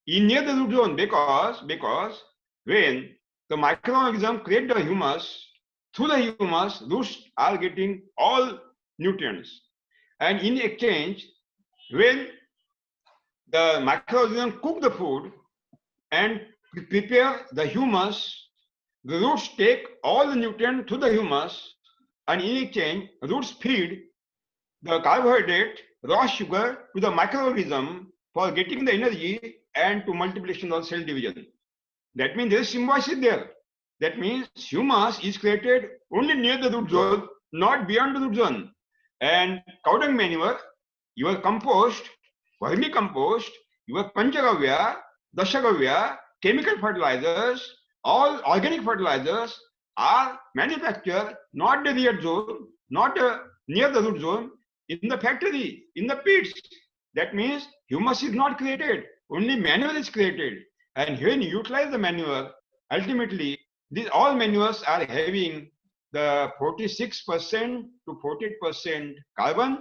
Speaker 2: in near the root zone, because when the microorganisms create the humus, through the humus, roots are getting all nutrients. And in exchange, when the microorganisms cook the food and prepare the humus, the roots take all the nutrients to the humus, and in exchange, roots feed the carbohydrate, raw sugar to the microorganism for getting the energy and to multiplication or cell division. That means there is symbiosis there. That means humus is created only near the root zone, not beyond the root zone. And cow dung manure, your compost, vermicompost, your panchagavya, dashagavya, chemical fertilizers, all organic fertilizers are manufactured not the near zone, not near the root zone, in the factory, in the pits. That means humus is not created, only manure is created. And when you utilize the manure, ultimately, all manures are having the 46% to 48% carbon,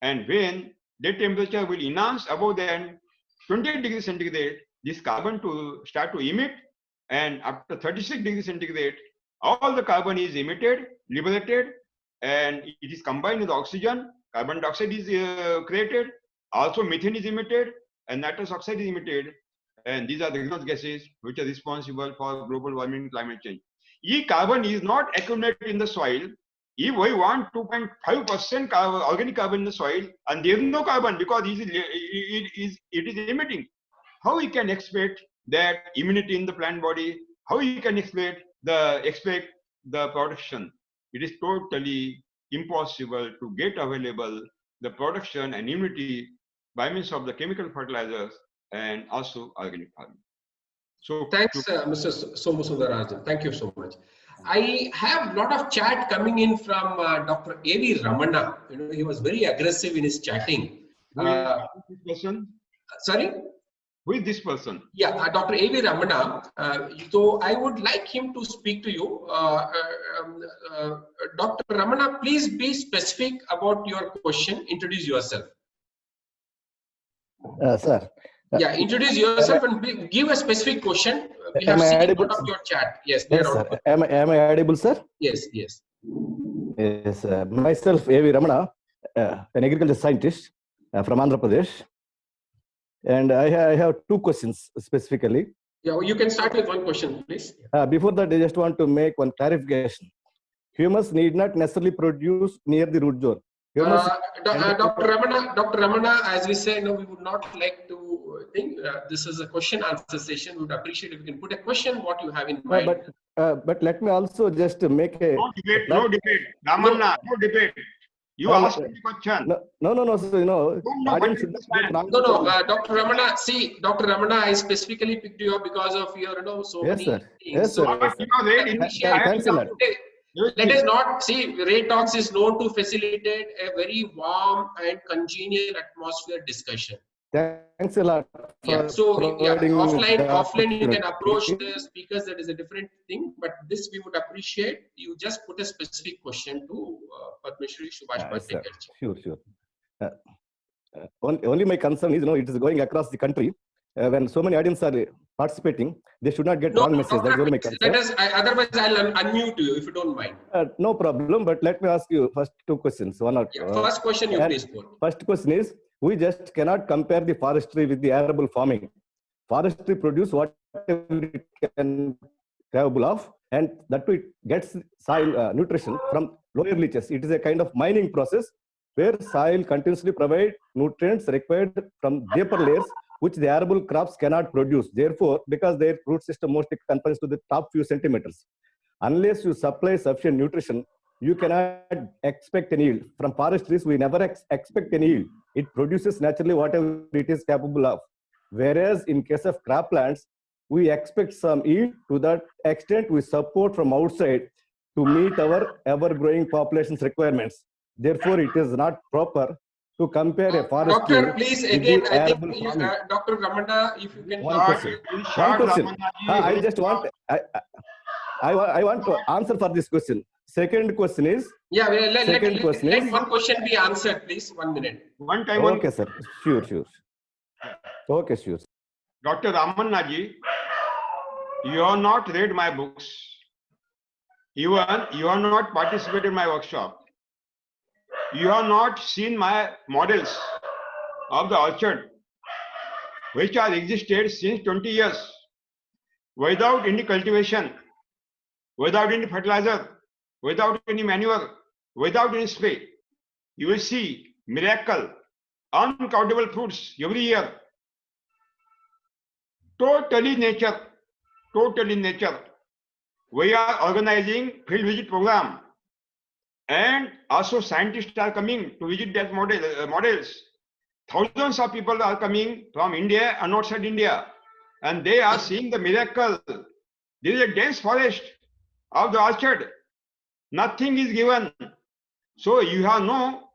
Speaker 2: and when the temperature will enhance above than 28 degrees centigrade, this carbon to start to emit, and after 36 degrees centigrade, all the carbon is emitted, liberated, and it is combined with oxygen. Carbon dioxide is created, also methane is emitted, and nitrous oxide is emitted, and these are the greenhouse gases which are responsible for global warming and climate change. If carbon is not accumulated in the soil, if we want 2.5% organic carbon in the soil, and there is no carbon because it is emitting, how we can expect that immunity in the plant body? How you can expect the protection? it is totally impossible to get available the production and immunity by means of the chemical fertilizers and also organic farming. So
Speaker 1: thanks, Mr. Somasundarajan. Thank you so much. I have a lot of chat coming in from Dr. A.V. Ramana. You know, he was very aggressive in his chatting.
Speaker 2: who is this person?
Speaker 1: Sorry?
Speaker 2: Who is this person?
Speaker 1: Yeah, Dr. A.V. Ramana. So I would like him to speak to you. Dr. Ramana, please be specific about your question. Introduce yourself.
Speaker 5: Sir.
Speaker 1: Yeah, introduce yourself and give a specific question. We have
Speaker 5: Am I
Speaker 1: seen a
Speaker 5: audible?
Speaker 1: lot of your chat. Yes,
Speaker 5: Yes,
Speaker 1: are
Speaker 5: sir.
Speaker 1: audible.
Speaker 5: Am I audible, sir?
Speaker 1: Yes, yes.
Speaker 5: Yes, myself, A.V. Ramana, an agriculture scientist from Andhra Pradesh. And I have two questions specifically.
Speaker 1: Yeah, you can start with one question, please.
Speaker 5: Before that, I just want to make one clarification. Humus need not necessarily produce near the root zone. Humus
Speaker 1: Dr. Ramana, as we say, no, we would not like to think this is a question answer session. We would appreciate if you can put a question what you have in mind.
Speaker 5: But let me also just make a
Speaker 2: No debate. Ramanna, no debate. You ask me question.
Speaker 5: No. So, audience should not get wrong.
Speaker 1: Dr. Ramana, see, Dr. Ramana, I specifically picked you up because of your, so
Speaker 5: Yes,
Speaker 1: many
Speaker 5: sir.
Speaker 1: things.
Speaker 5: Yes,
Speaker 1: So,
Speaker 5: sir. Thanks a lot.
Speaker 1: let us not see, Ray Talks is known to facilitate a very warm and congenial atmosphere discussion.
Speaker 5: Thanks a lot.
Speaker 1: Yeah, so offline you can approach
Speaker 5: opportunity.
Speaker 1: the speakers, that is a different thing, but this we would appreciate. You just put a specific question to Padma Shri Subhash
Speaker 5: Yes, sir.
Speaker 1: Patekar.
Speaker 5: Sure. Only my concern is, it is going across the country. When so many audience are participating, they should not get wrong message. That's only my concern.
Speaker 1: Otherwise, I'll unmute you if you don't mind.
Speaker 5: No problem, but let me ask you first two questions.
Speaker 1: First question you please put.
Speaker 5: First question is, we just cannot compare the forestry with the arable farming. Forestry produce whatever it can capable of, and that it gets soil nutrition from lower leaches. It is a kind of mining process where soil continuously provide nutrients required from deeper layers, which the arable crops cannot produce. Therefore, because their root system mostly confines to the top few centimeters, unless you supply sufficient nutrition, you cannot expect any yield. From forest trees, we never expect any yield. It produces naturally whatever it is capable of. Whereas in case of croplands, we expect some yield. To that extent, we support from outside to meet our ever-growing population's requirements. Therefore, it is not proper to compare a forest tree.
Speaker 1: Doctor, please again, I think Dr. Ramana, if you can.
Speaker 5: One question. I just want. I want to answer for this question. Second question is.
Speaker 1: Yeah, let one question be answered, please. 1 minute.
Speaker 2: One time.
Speaker 5: Okay, sir. Sure. Okay, sure.
Speaker 2: Dr. Ramanna ji, you have not read my books. You have not participated in my workshop. You have not seen my models of the orchard, which have existed since 20 years, without any cultivation, without any fertilizer, without any manure, without any spray. You will see miracle, uncountable fruits every year. Totally nature. We are organizing field visit program, and also scientists are coming to visit that models. Thousands of people are coming from India and outside India, and they are seeing the miracle. There is a dense forest of the orchard. Nothing is given. So you have know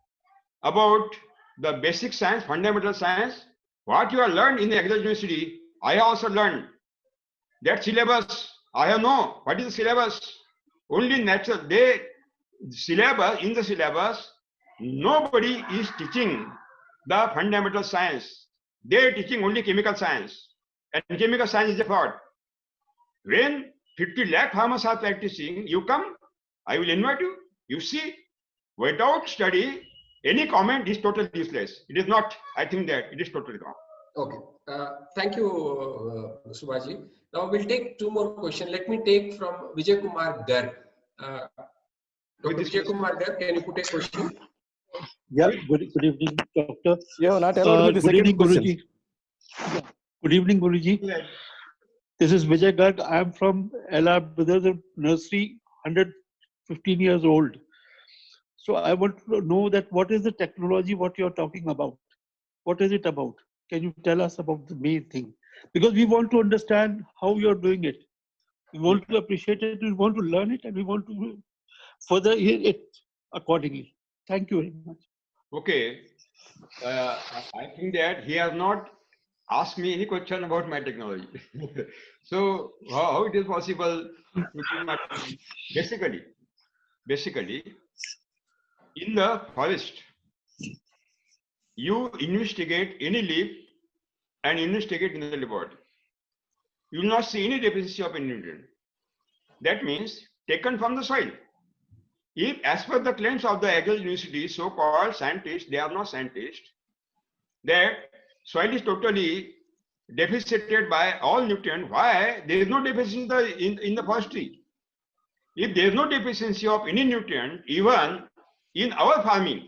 Speaker 2: about the basic science, fundamental science. What you have learned in the agriculture university, I have also learned. That syllabus, I have know. What is the syllabus? Only natural. In the syllabus, nobody is teaching the fundamental science. They are teaching only chemical science. And chemical science is a fraud. When 50 lakh farmers are practicing, you come, I will invite you. You see, without study, any comment is totally useless. It is not, I think that it is totally wrong.
Speaker 1: Okay. Thank you, Subhaji. Now we'll take two more questions. Let me take from Vijay Kumar Garg. Dr. Vijay Kumar Garg, can you put a question?
Speaker 6: Yeah, good evening, Doctor.
Speaker 5: You have not allowed me the second question.
Speaker 6: Guruji. Yeah. Good evening, Guruji. This is Vijay Garg. I am from LR Brothers Nursery, 100 15 years old. So I want to know that what is the technology, what you're talking about? What is it about? Can you tell us about the main thing? Because we want to understand how you're doing it. We want to appreciate it, we want to learn it, and we want to further it accordingly. Thank you very much.
Speaker 2: Okay. I think that he has not asked me any question about my technology. So how it is possible to do my basically in the forest, you investigate any leaf and investigate in the laboratory. You will not see any deficiency of any nutrient. That means taken from the soil. If, as per the claims of the Agricultural University, so-called scientists, they are not scientists, that soil is totally deficited by all nutrients. Why? There is no deficiency in the forestry. If there is no deficiency of any nutrient, even in our farming,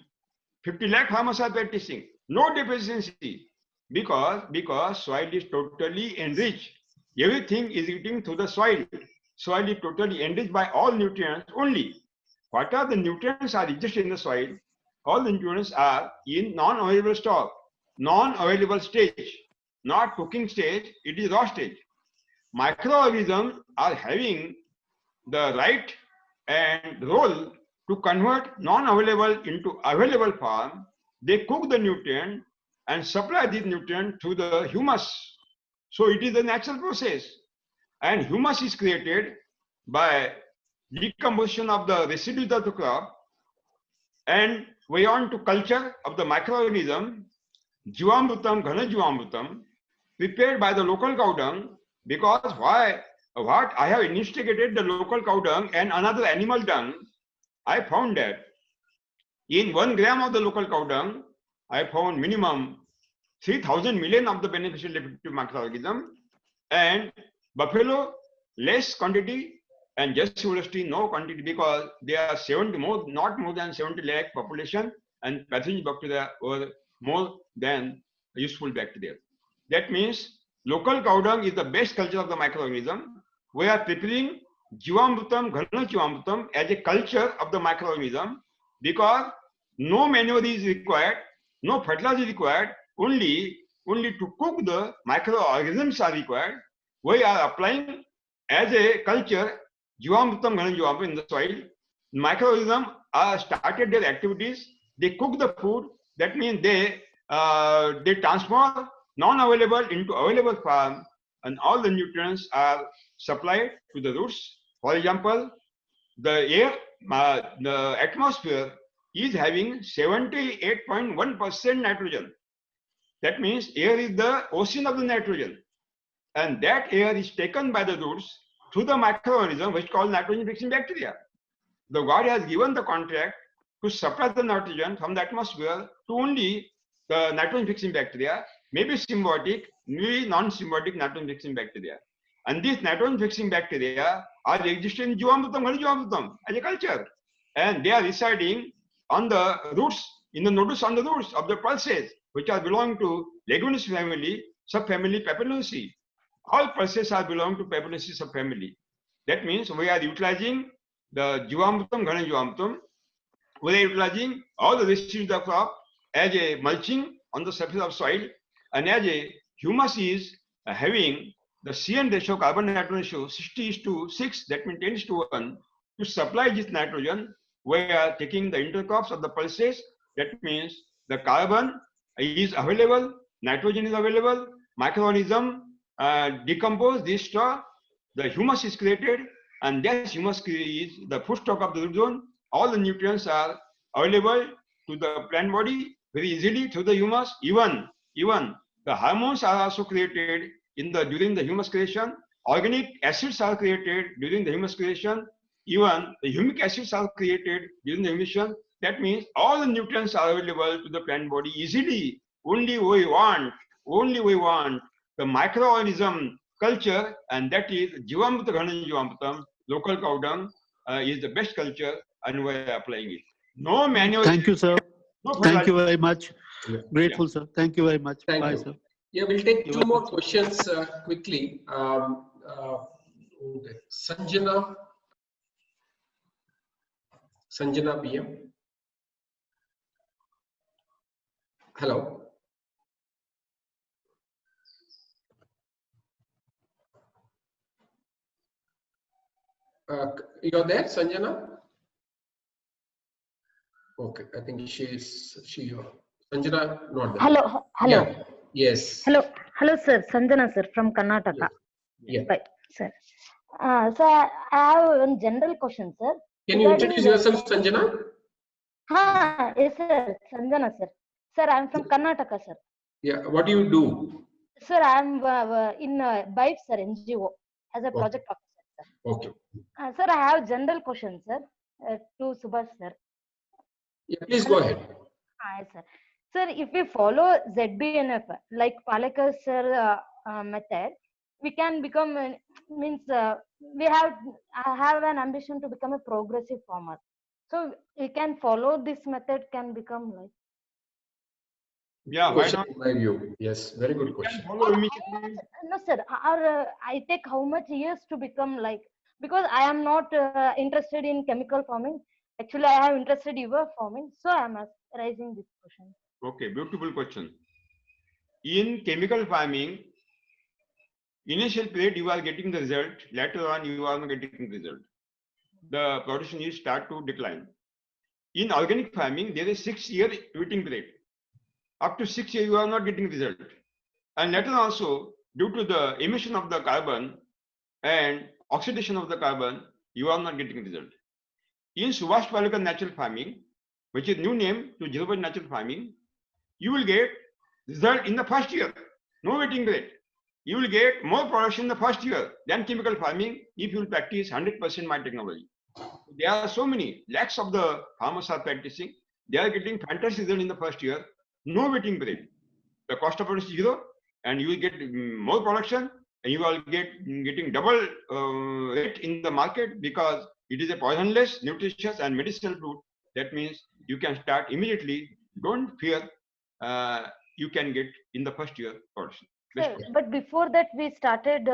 Speaker 2: 50 lakh farmers are practicing, no deficiency, because soil is totally enriched. Everything is eating through the soil. Soil is totally enriched by all nutrients only. What are the nutrients are existing in the soil? All the nutrients are in non-available stock, non-available stage, not cooking stage, it is raw stage. Microorganisms are having the right and role to convert non-available into available form. They cook the nutrient and supply this nutrient to the humus. So it is a natural process. And humus is created by decomposition of the residues of the crop, and we on to culture of the microorganism, Jivamrutam, Ghana Jivamrutam, prepared by the local cow dung, because why? What I have investigated the local cow dung and another animal dung, I found that in 1 gram of the local cow dung, I found minimum 3,000 million of the beneficial repetitive microorganism, and buffalo less quantity, and just Holstein no quantity, because they are not more than 70 lakh population, and pathogenic bacteria were more than useful bacteria. That means local cow dung is the best culture of the microorganism. We are preparing Jivamrutam, Ghana Jivamrutam as a culture of the microorganism, because no manure is required, no fertilizer is required, only to cook the microorganisms are required. We are applying as a culture Jivamrutam, Ghana Jivamrutam in the soil. Microorganisms are started their activities. They cook the food. That means they transform non-available into available form, and all the nutrients are supplied to the roots. For example, the air, the atmosphere is having 78.1% nitrogen. That means air is the ocean of the nitrogen, and that air is taken by the roots through the microorganism which is called nitrogen fixing bacteria. The God has given the contract to supply the nitrogen from the atmosphere to only the nitrogen fixing bacteria, maybe symbiotic, maybe non-symbiotic nitrogen fixing bacteria. And these nitrogen fixing bacteria are existing in Jivamrutam, Ghana Jivamrutam as a culture, and they are residing on the roots, in the nodus on the roots of the pulses, which are belonging to Leguminous family, subfamily Papilionaceae. All pulses are belong to Papilionaceae subfamily. That means we are utilizing the Jivamrutam, Ghana Jivamrutam. We are utilizing all the residues of crop as a mulching on the surface of soil, and as a humus is having the CN ratio, carbon nitrogen ratio 60:6, that means 10:1. To supply this nitrogen, we are taking the intercrops of the pulses. That means the carbon is available, nitrogen is available, microorganism decompose this stock, the humus is created, and that humus is the food stock of the root zone. All the nutrients are available to the plant body very easily through the humus. Even the hormones are also created during the humus creation. Organic acids are created during the humus creation. Even the humic acids are created during the humusation. That means all the nutrients are available to the plant body easily. Only we want the microorganism culture, and that is Jivamrutam, Ghana Jivamrutam, local cow dung is the best culture, and we are applying it. No manual.
Speaker 6: Thank you, sir.
Speaker 2: No
Speaker 6: Thank you very much.
Speaker 1: Yeah.
Speaker 6: Grateful, sir. Thank you very much.
Speaker 1: Thank
Speaker 6: Bye,
Speaker 1: you.
Speaker 6: sir.
Speaker 1: Yeah, we'll take
Speaker 6: You're
Speaker 1: two more
Speaker 6: welcome.
Speaker 1: questions quickly. Sanjana. Sanjana PM. Hello. You're there, Sanjana? Okay, I think Sanjana not there.
Speaker 7: Hello.
Speaker 1: Yeah. Yes.
Speaker 7: Hello, sir. Sanjana, sir, from Karnataka.
Speaker 1: Yeah.
Speaker 7: Right, sir. So I have one general question, sir.
Speaker 1: Can you introduce yourself, Sanjana?
Speaker 7: Yes, sir. Sanjana, sir. Sir, I'm from Karnataka, sir.
Speaker 1: Yeah. What do you do?
Speaker 7: Sir, I'm in BIFE, sir, NGO, as a project officer, sir.
Speaker 1: Okay.
Speaker 7: Sir, I have general question, sir, to Subhash, sir.
Speaker 1: Yeah, please go ahead.
Speaker 7: Yes, sir. Sir, if we follow ZBNF, like Palekar sir method, we can become, I have an ambition to become a progressive farmer. So we can follow this method, can become like.
Speaker 2: Yeah, why not?
Speaker 1: My view. Yes, very good question.
Speaker 2: Follow immediately.
Speaker 7: No, sir. I take how much years to become like, because I am not interested in chemical farming. Actually, I have interested in farming, so I am raising this question.
Speaker 2: Okay, beautiful question. In chemical farming, initial period you are getting the result, later on you are not getting the result. The production is start to decline. In organic farming, there is 6-year waiting period. Up to 6 years, you are not getting result. And later also, due to the emission of the carbon and oxidation of the carbon, you are not getting result. In Subhash Palekar natural farming, which is new name to zero-based natural farming, you will get result in the first year, no waiting period. You will get more production in the first year than chemical farming if you will practice 100% my technology. There are so many lakhs of the farmers are practicing. They are getting fantastic result in the first year, no waiting period. The cost of production is zero, and you will get more production, and you will getting double rate in the market because it is a poisonless, nutritious, and medicinal fruit. That means you can start immediately. Don't fear. You can get in the first year production.
Speaker 7: Sir, but before that, we started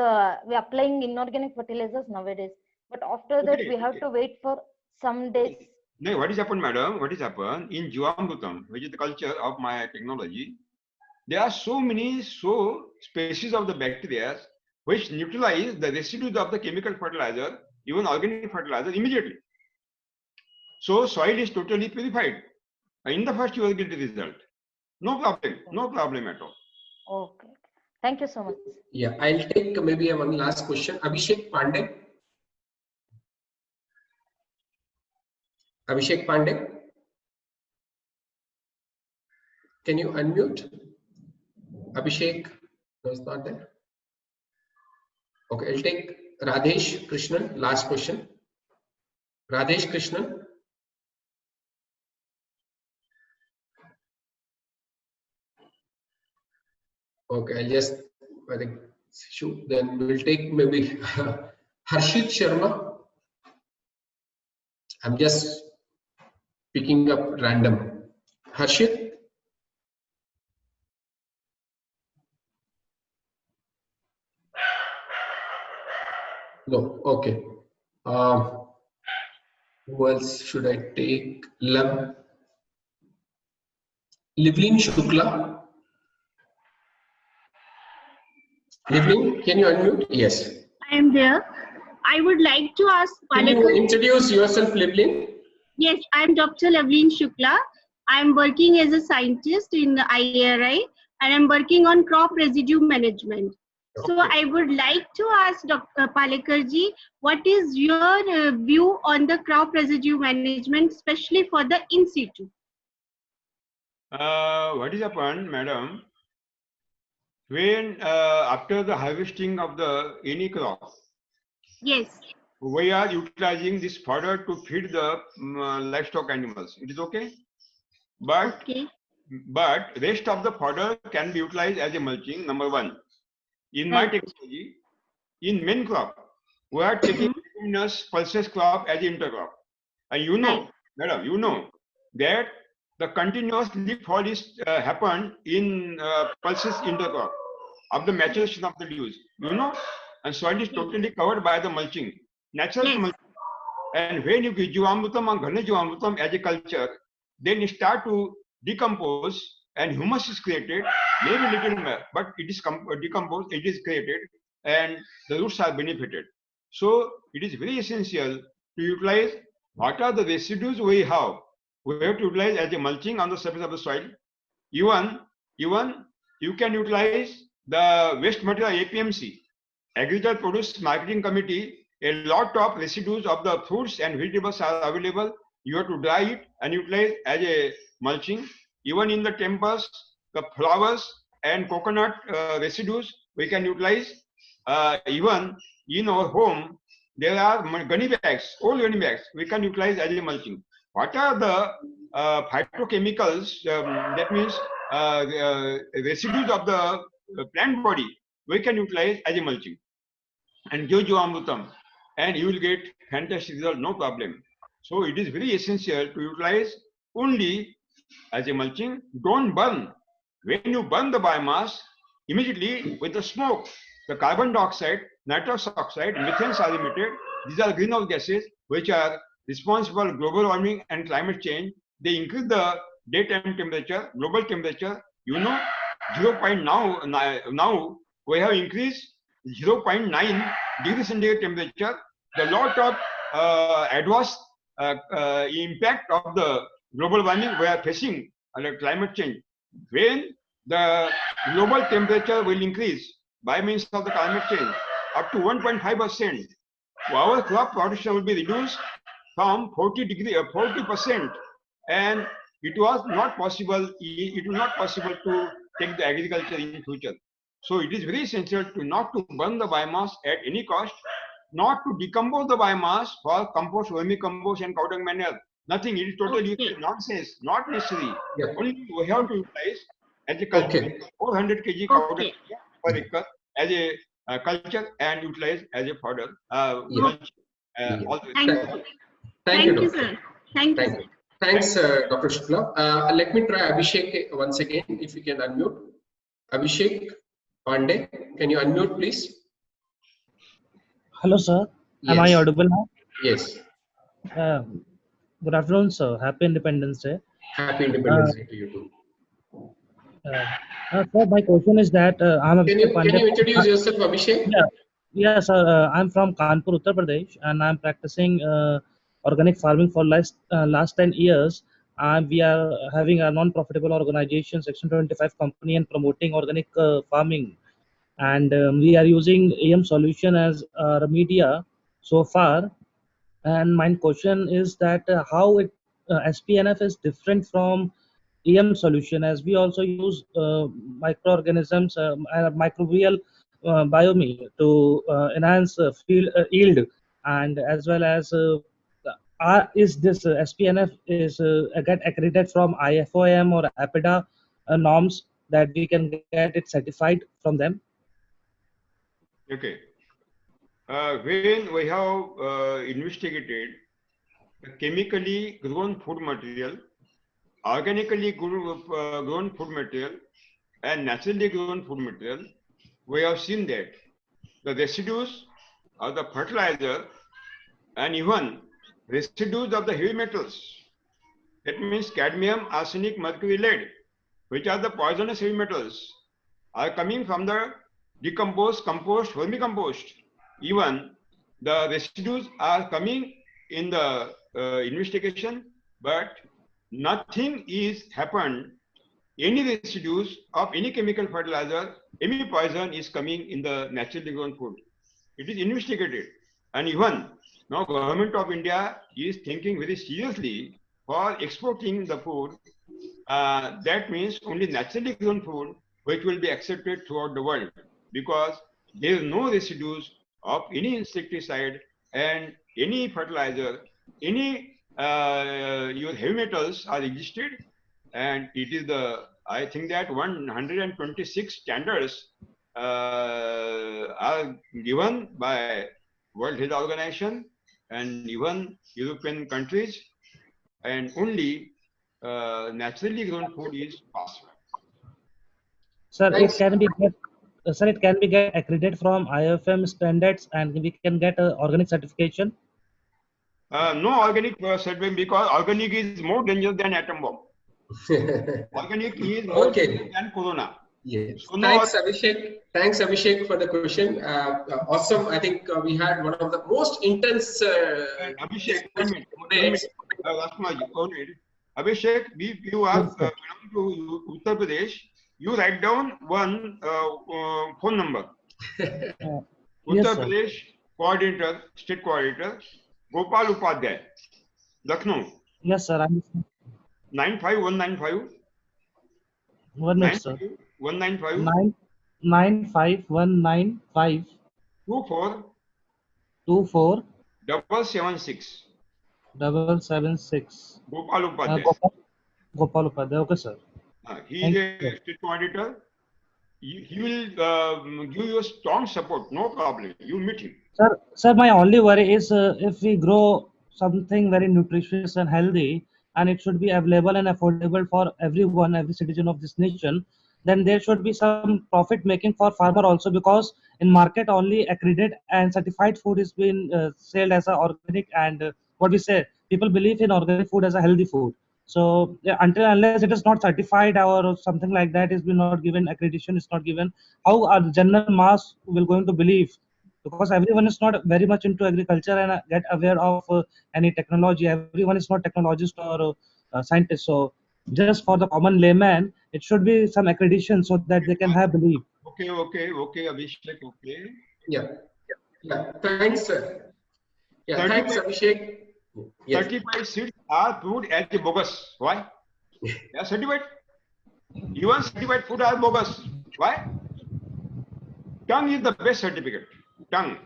Speaker 7: we applying inorganic fertilizers nowadays. But after that, we have to wait for some days.
Speaker 2: No, what is happened, madam? What is happened in Jivamrutam, which is the culture of my technology? There are so many species of the bacteria which neutralize the residues of the chemical fertilizer, even organic fertilizer, immediately. So soil is totally purified. In the first you will get the result. No problem at all.
Speaker 7: Okay. Thank you so much.
Speaker 1: Yeah, I'll take maybe one last question. Abhishek Pandey. Abhishek Pandey. Can you unmute? Abhishek, no, it's not there. Okay, I'll take Radhesh Krishnan. Last question. Radhesh Krishnan. Okay, I think, shoot, then we'll take maybe Harshit Sharma. I'm just picking up random. Harshit? No, okay. Who else should I take? Livleen Shukla. Livleen, can you unmute? Yes.
Speaker 8: I am there. I would like to ask
Speaker 1: Can you introduce yourself, Livleen?
Speaker 8: Yes, I am Dr. Livleen Shukla. I am working as a scientist in the IRI and I am working on crop residue management. Okay. So I would like to ask Dr. Palekarji, what is your view on the crop residue management, especially for the in situ?
Speaker 2: What is happened, madam? When after the harvesting of any crop,
Speaker 8: yes,
Speaker 2: we are utilizing this fodder to feed the livestock animals. It is okay, but rest of the fodder can be utilized as a mulching. Number one, in my technology, in main crop, we are taking pulses crop as intercrop, and you know, madam, you know that the continuous leaf fall is happened in pulses intercrop of the maturation of the leaves, you know, and soil is totally covered by the mulching, natural mulching. And when you give Jivamrutam and Ghana Jivamrutam as a culture, then it start to decompose and humus is created, maybe little more, but it is decomposed, it is created, and the roots are benefited. So it is very essential to utilize what are the residues we have. We have to utilize as a mulching on the surface of the soil. Even you can utilize the waste material APMC, Agricultural Produce Marketing Committee. A lot of residues of the fruits and vegetables are available. You have to dry it and utilize as a mulching. Even in the temples, the flowers and coconut residues we can utilize. Even in our home, there are gunny bags, old gunny bags, we can utilize as a mulching. What are the phytochemicals, that means residues of the plant body, we can utilize as a mulching. And give Jivamrutam, and you will get fantastic result, no problem. So it is very essential to utilize only as a mulching. Don't burn. When you burn the biomass, immediately with the smoke, the carbon dioxide, nitrous oxide, methane are emitted. These are greenhouse gases which are responsible for global warming and climate change. They increase the daytime temperature, global temperature. You know, 0.9 now we have increased 0.9 degree centigrade temperature. The lot of adverse impact of the global warming we are facing under climate change. When the global temperature will increase by means of the climate change up to 1.5%, our crop production will be reduced from 40%, and it was not possible. It was not possible to take the agriculture in future. So it is very essential to not to burn the biomass at any cost, not to decompose the biomass for compost, vermicompost, and cow dung manure. Nothing. It is totally nonsense. Not necessary.
Speaker 1: Yeah.
Speaker 2: Only we have to utilize agriculture 400 kg cow dung per acre as a culture and utilize as a fodder. Mulch,
Speaker 1: Thank you,
Speaker 8: you,
Speaker 1: Doctor.
Speaker 8: sir. Thank you.
Speaker 1: Thank you. Thanks, Dr. Shukla. Let me try Abhishek once again, if you can unmute. Abhishek Pandey, can you unmute, please?
Speaker 9: Hello, sir.
Speaker 1: Yes.
Speaker 9: Am I audible now?
Speaker 1: Yes.
Speaker 9: Good afternoon, sir. Happy Independence Day.
Speaker 1: Happy Independence Day to you too.
Speaker 9: Sir, my question is that I'm
Speaker 1: Can you introduce yourself, Abhishek?
Speaker 9: Yeah, sir. I'm from Kanpur, Uttar Pradesh, and I'm practicing organic farming for last 10 years. We are having a non-profitable organization, Section 25 company, and promoting organic farming. And we are using EM solution as media so far. And my question is that how SPNF is different from EM solution, as we also use microorganisms, microbial biome to enhance field yield, and as well as is this SPNF is get accredited from IFOM or APIDA norms that we can get it certified from them?
Speaker 2: Okay. When we have investigated the chemically grown food material, organically grown food material, and naturally grown food material, we have seen that the residues of the fertilizer and even residues of the heavy metals, that means cadmium, arsenic, mercury, lead, which are the poisonous heavy metals, are coming from the decomposed, compost, vermicompost. Even the residues are coming in the investigation, but nothing is happened. Any residues of any chemical fertilizer, any poison is coming in the naturally grown food. It is investigated, and even now government of India is thinking very seriously for exporting the food. That means only naturally grown food which will be accepted throughout the world, because there is no residues of any insecticide and any fertilizer, any your heavy metals are existed, and it is the, I think that 126 standards are given by World Health Organization and even European countries, and only naturally grown food is possible.
Speaker 9: Sir, it can be get accredited from IFM standards, and we can get organic certification.
Speaker 2: No organic certificate because organic is more dangerous than atom bomb. Organic is more
Speaker 1: Okay.
Speaker 2: dangerous than corona.
Speaker 1: Yes.
Speaker 2: So no
Speaker 1: Thanks, Abhishek. Thanks, Abhishek, for the question. Awesome. I think we had one of the most intense.
Speaker 2: Abhishek, 1 minute. 1
Speaker 1: today.
Speaker 2: minute. Rashmaji, 1 minute. Abhishek, if you are
Speaker 9: Yes, sir.
Speaker 2: belong to Uttar Pradesh, you write down one phone number.
Speaker 9: Yes,
Speaker 2: Uttar
Speaker 9: sir.
Speaker 2: Pradesh coordinator, state coordinator, Gopal Upadhyay, Lucknow,
Speaker 9: Yes, sir. I'm
Speaker 2: 95195
Speaker 9: 1 minute, sir.
Speaker 2: 195
Speaker 9: 95195
Speaker 2: 24
Speaker 9: 24
Speaker 2: 776.
Speaker 9: 776.
Speaker 2: Gopal Upadhyay.
Speaker 9: Gopal Upadhyay. Okay, sir.
Speaker 2: He
Speaker 9: Thank
Speaker 2: is
Speaker 9: you.
Speaker 2: a state coordinator. He will give you a strong support. No problem. You meet him.
Speaker 9: Sir, my only worry is if we grow something very nutritious and healthy, and it should be available and affordable for everyone, every citizen of this nation, then there should be some profit making for farmer also, because in market only accredited and certified food is being sold as a organic, and what we say, people believe in organic food as a healthy food. So yeah, until unless it is not certified or something like that is been not given, accreditation is not given, how our general mass will going to believe? Because everyone is not very much into agriculture and get aware of any technology. Everyone is not technologist or scientist. So just for the common layman, it should be some accreditation so that they can have belief.
Speaker 2: Okay, Abhishek, okay.
Speaker 1: Yeah. Yeah. Thanks, sir. Yeah. Thanks,
Speaker 2: 35
Speaker 1: Abhishek. Yes.
Speaker 2: 35 seeds are proved as bogus. Why? They are certified. Even certified food are bogus. Why? Tongue is the best certificate. Tongue.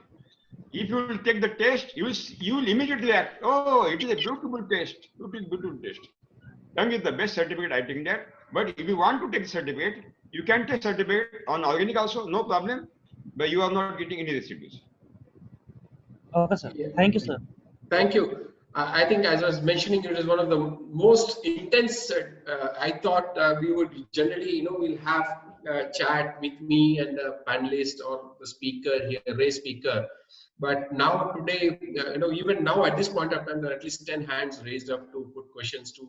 Speaker 2: If you will take the taste, you will immediately act. Oh, it is a beautiful taste. Beautiful taste. Tongue is the best certificate, I think that. But if you want to take certificate, you can take certificate on organic also, no problem. But you are not getting any recipes.
Speaker 9: Okay, sir.
Speaker 1: Yeah.
Speaker 9: Thank you, sir.
Speaker 1: Thank you. I think, as I was mentioning, it is one of the most intense. I thought we would generally, we'll have a chat with me and the panelist or the speaker here, Ray speaker. But now today, even now at this point of time, there are at least 10 hands raised up to put questions to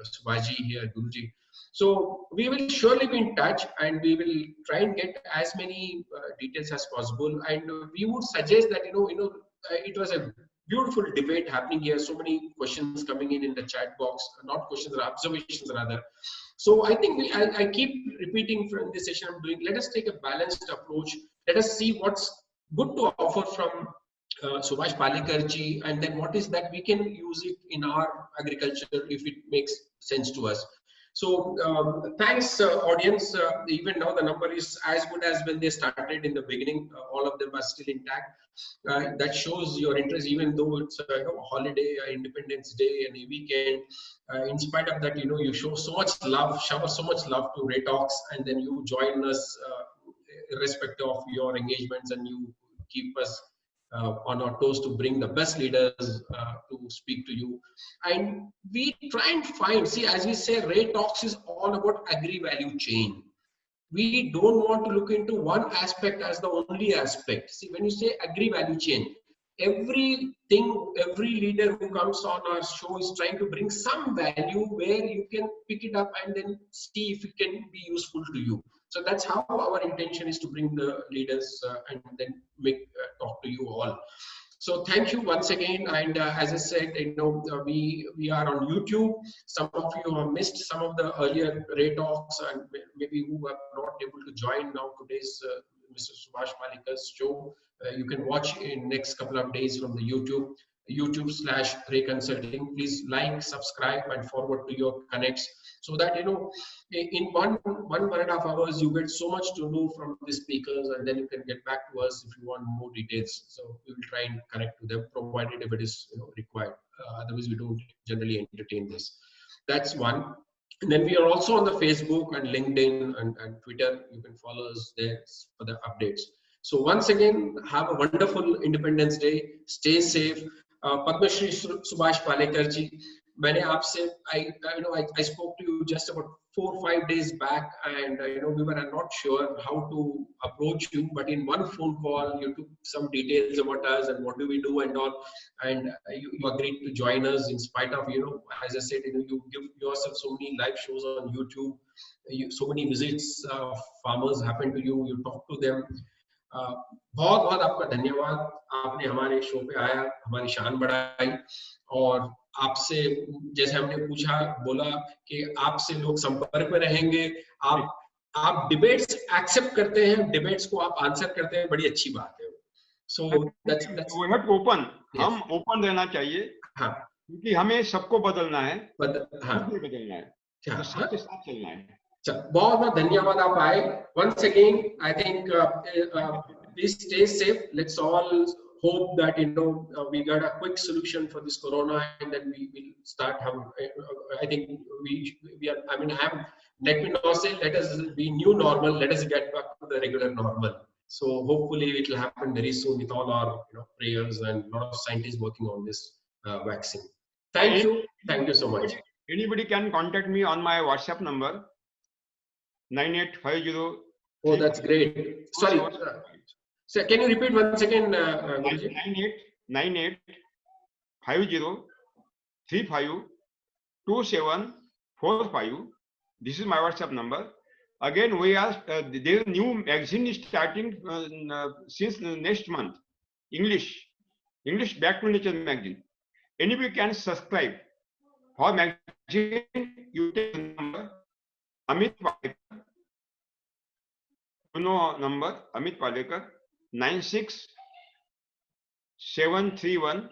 Speaker 1: Subhaji here, Guruji. So we will surely be in touch, and we will try and get as many details as possible. And we would suggest that it was a beautiful debate happening here. So many questions coming in the chat box, not questions, or observations rather. So I think I keep repeating from this session I'm doing. Let us take a balanced approach. Let us see what's good to offer from Subhash Palekarji, and then what is that we can use it in our agriculture if it makes sense to us. So thanks, audience. Even now the number is as good as when they started in the beginning. All of them are still intact. That shows your interest, even though it's a holiday, Independence Day, and a weekend. In spite of that, you show so much love, shower so much love to Ray Talks, and then you join us irrespective of your engagements, and you keep us on our toes to bring the best leaders to speak to you. And we try and find, see, as we say, Ray Talks is all about agri-value chain. We don't want to look into one aspect as the only aspect. See, when you say agri-value chain, every leader who comes on our show is trying to bring some value where you can pick it up and then see if it can be useful to you. So that's how our intention is to bring the leaders and then talk to you all. So thank you once again. And as I said, we are on YouTube. Some of you have missed some of the earlier Ray Talks, and maybe who are not able to join now today's Mr. Subhash Palekar's show. You can watch in next couple of days from the YouTube.com/Ray Consulting. Please like, subscribe, and forward to your connects, so that in 1.5 hours you get so much to know from the speakers, and then you can get back to us if you want more details. So we will try and connect to them, provided if it is required. Otherwise, we don't generally entertain this. That's one. And then we are also on the Facebook and LinkedIn and Twitter. You can follow us there for the updates. So once again, have a wonderful Independence Day. Stay safe. Padma Shri Subhash Palekarji, I spoke to you just about 4 or 5 days back, and we were not sure how to approach you, but in one phone call you took some details about us and what do we do and all, and you agreed to join us in spite of, as I said, you give yourself so many live shows on YouTube, so many visits of farmers happen to you, you talk to them. बहुत बहुत आपका धन्यवाद, आपने हमारे show पे आया, हमारी शान बढ़ाई, और आपसे जैसे हमने पूछा बोला कि आपसे लोग संपर्क में रहेंगे, आप डिबेट्स एक्सेप्ट करते हैं, डिबेट्स को आप आंसर करते हैं, बड़ी अच्छी बात है. So that's
Speaker 2: we have to open, हम ओपन रहना चाहिए. हाँ, क्योंकि हमें सबको बदलना है, बदलना है, सबके साथ चलना है.
Speaker 1: बहुत बहुत धन्यवाद आप आए. Once again, I think please stay safe. Let's all hope that we got a quick solution for this corona, and then we will start having. I think we are. I mean, let me not say let us be new normal. Let us get back to the regular normal. So hopefully it will happen very soon with all our prayers and a lot of scientists working on this vaccine. Thank you so much.
Speaker 2: Anybody can contact me on my WhatsApp number. 9850.
Speaker 1: Oh, that's great. Sorry. So can you repeat once again?
Speaker 2: 9850352745. This is my WhatsApp number. Again, we are there is new magazine is starting since next month. English Back to Nature magazine. Anybody can subscribe. For magazine, you take the number Amit Palekar. Number Amit Palekar 96731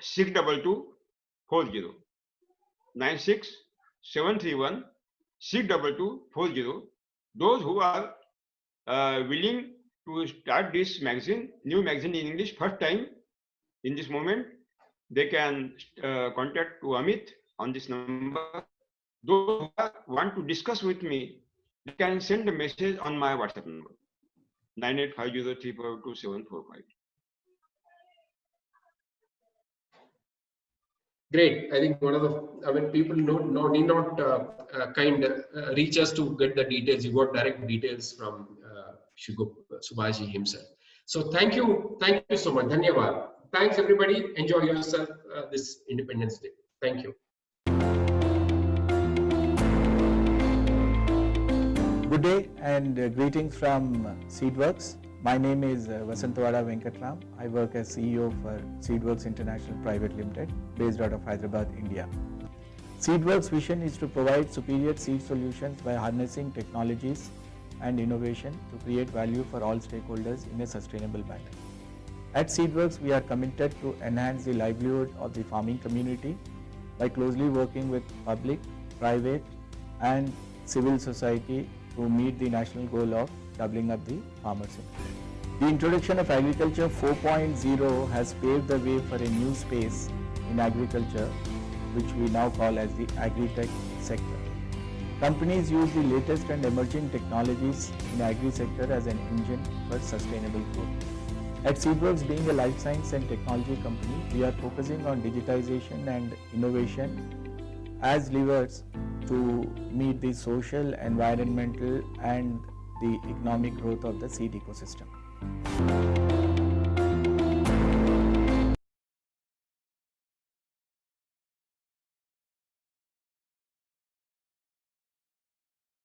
Speaker 2: 62240. 96731 62240. Those who are willing to start this magazine, new magazine in English, first time in this moment, they can contact to Amit on this number. Those who want to discuss with me, they can send a message on my WhatsApp number 9850342745.
Speaker 1: Great. I think people need not reach us to get the details. You got direct details from Subhashi himself. So thank you so much. Dhanyavad. Thanks everybody. Enjoy yourself this Independence Day. Thank you.
Speaker 3: Good day and greetings from Seedworks. My name is Vasantawada Venkatram. I work as CEO for Seedworks International Private Limited, based out of Hyderabad, India. Seedworks' vision is to provide superior seed solutions by harnessing technologies and innovation to create value for all stakeholders in a sustainable manner. At Seedworks, we are committed to enhance the livelihood of the farming community by closely working with public, private, and civil society to meet the national goal of doubling up the farmers' income. The introduction of Agriculture 4.0 has paved the way for a new space in agriculture, which we now call as the agri-tech sector. Companies use the latest and emerging technologies in agri-sector as an engine for sustainable growth. At Seedworks, being a life science and technology company, we are focusing on digitization and innovation as levers to meet the social, environmental, and the economic growth of the seed ecosystem.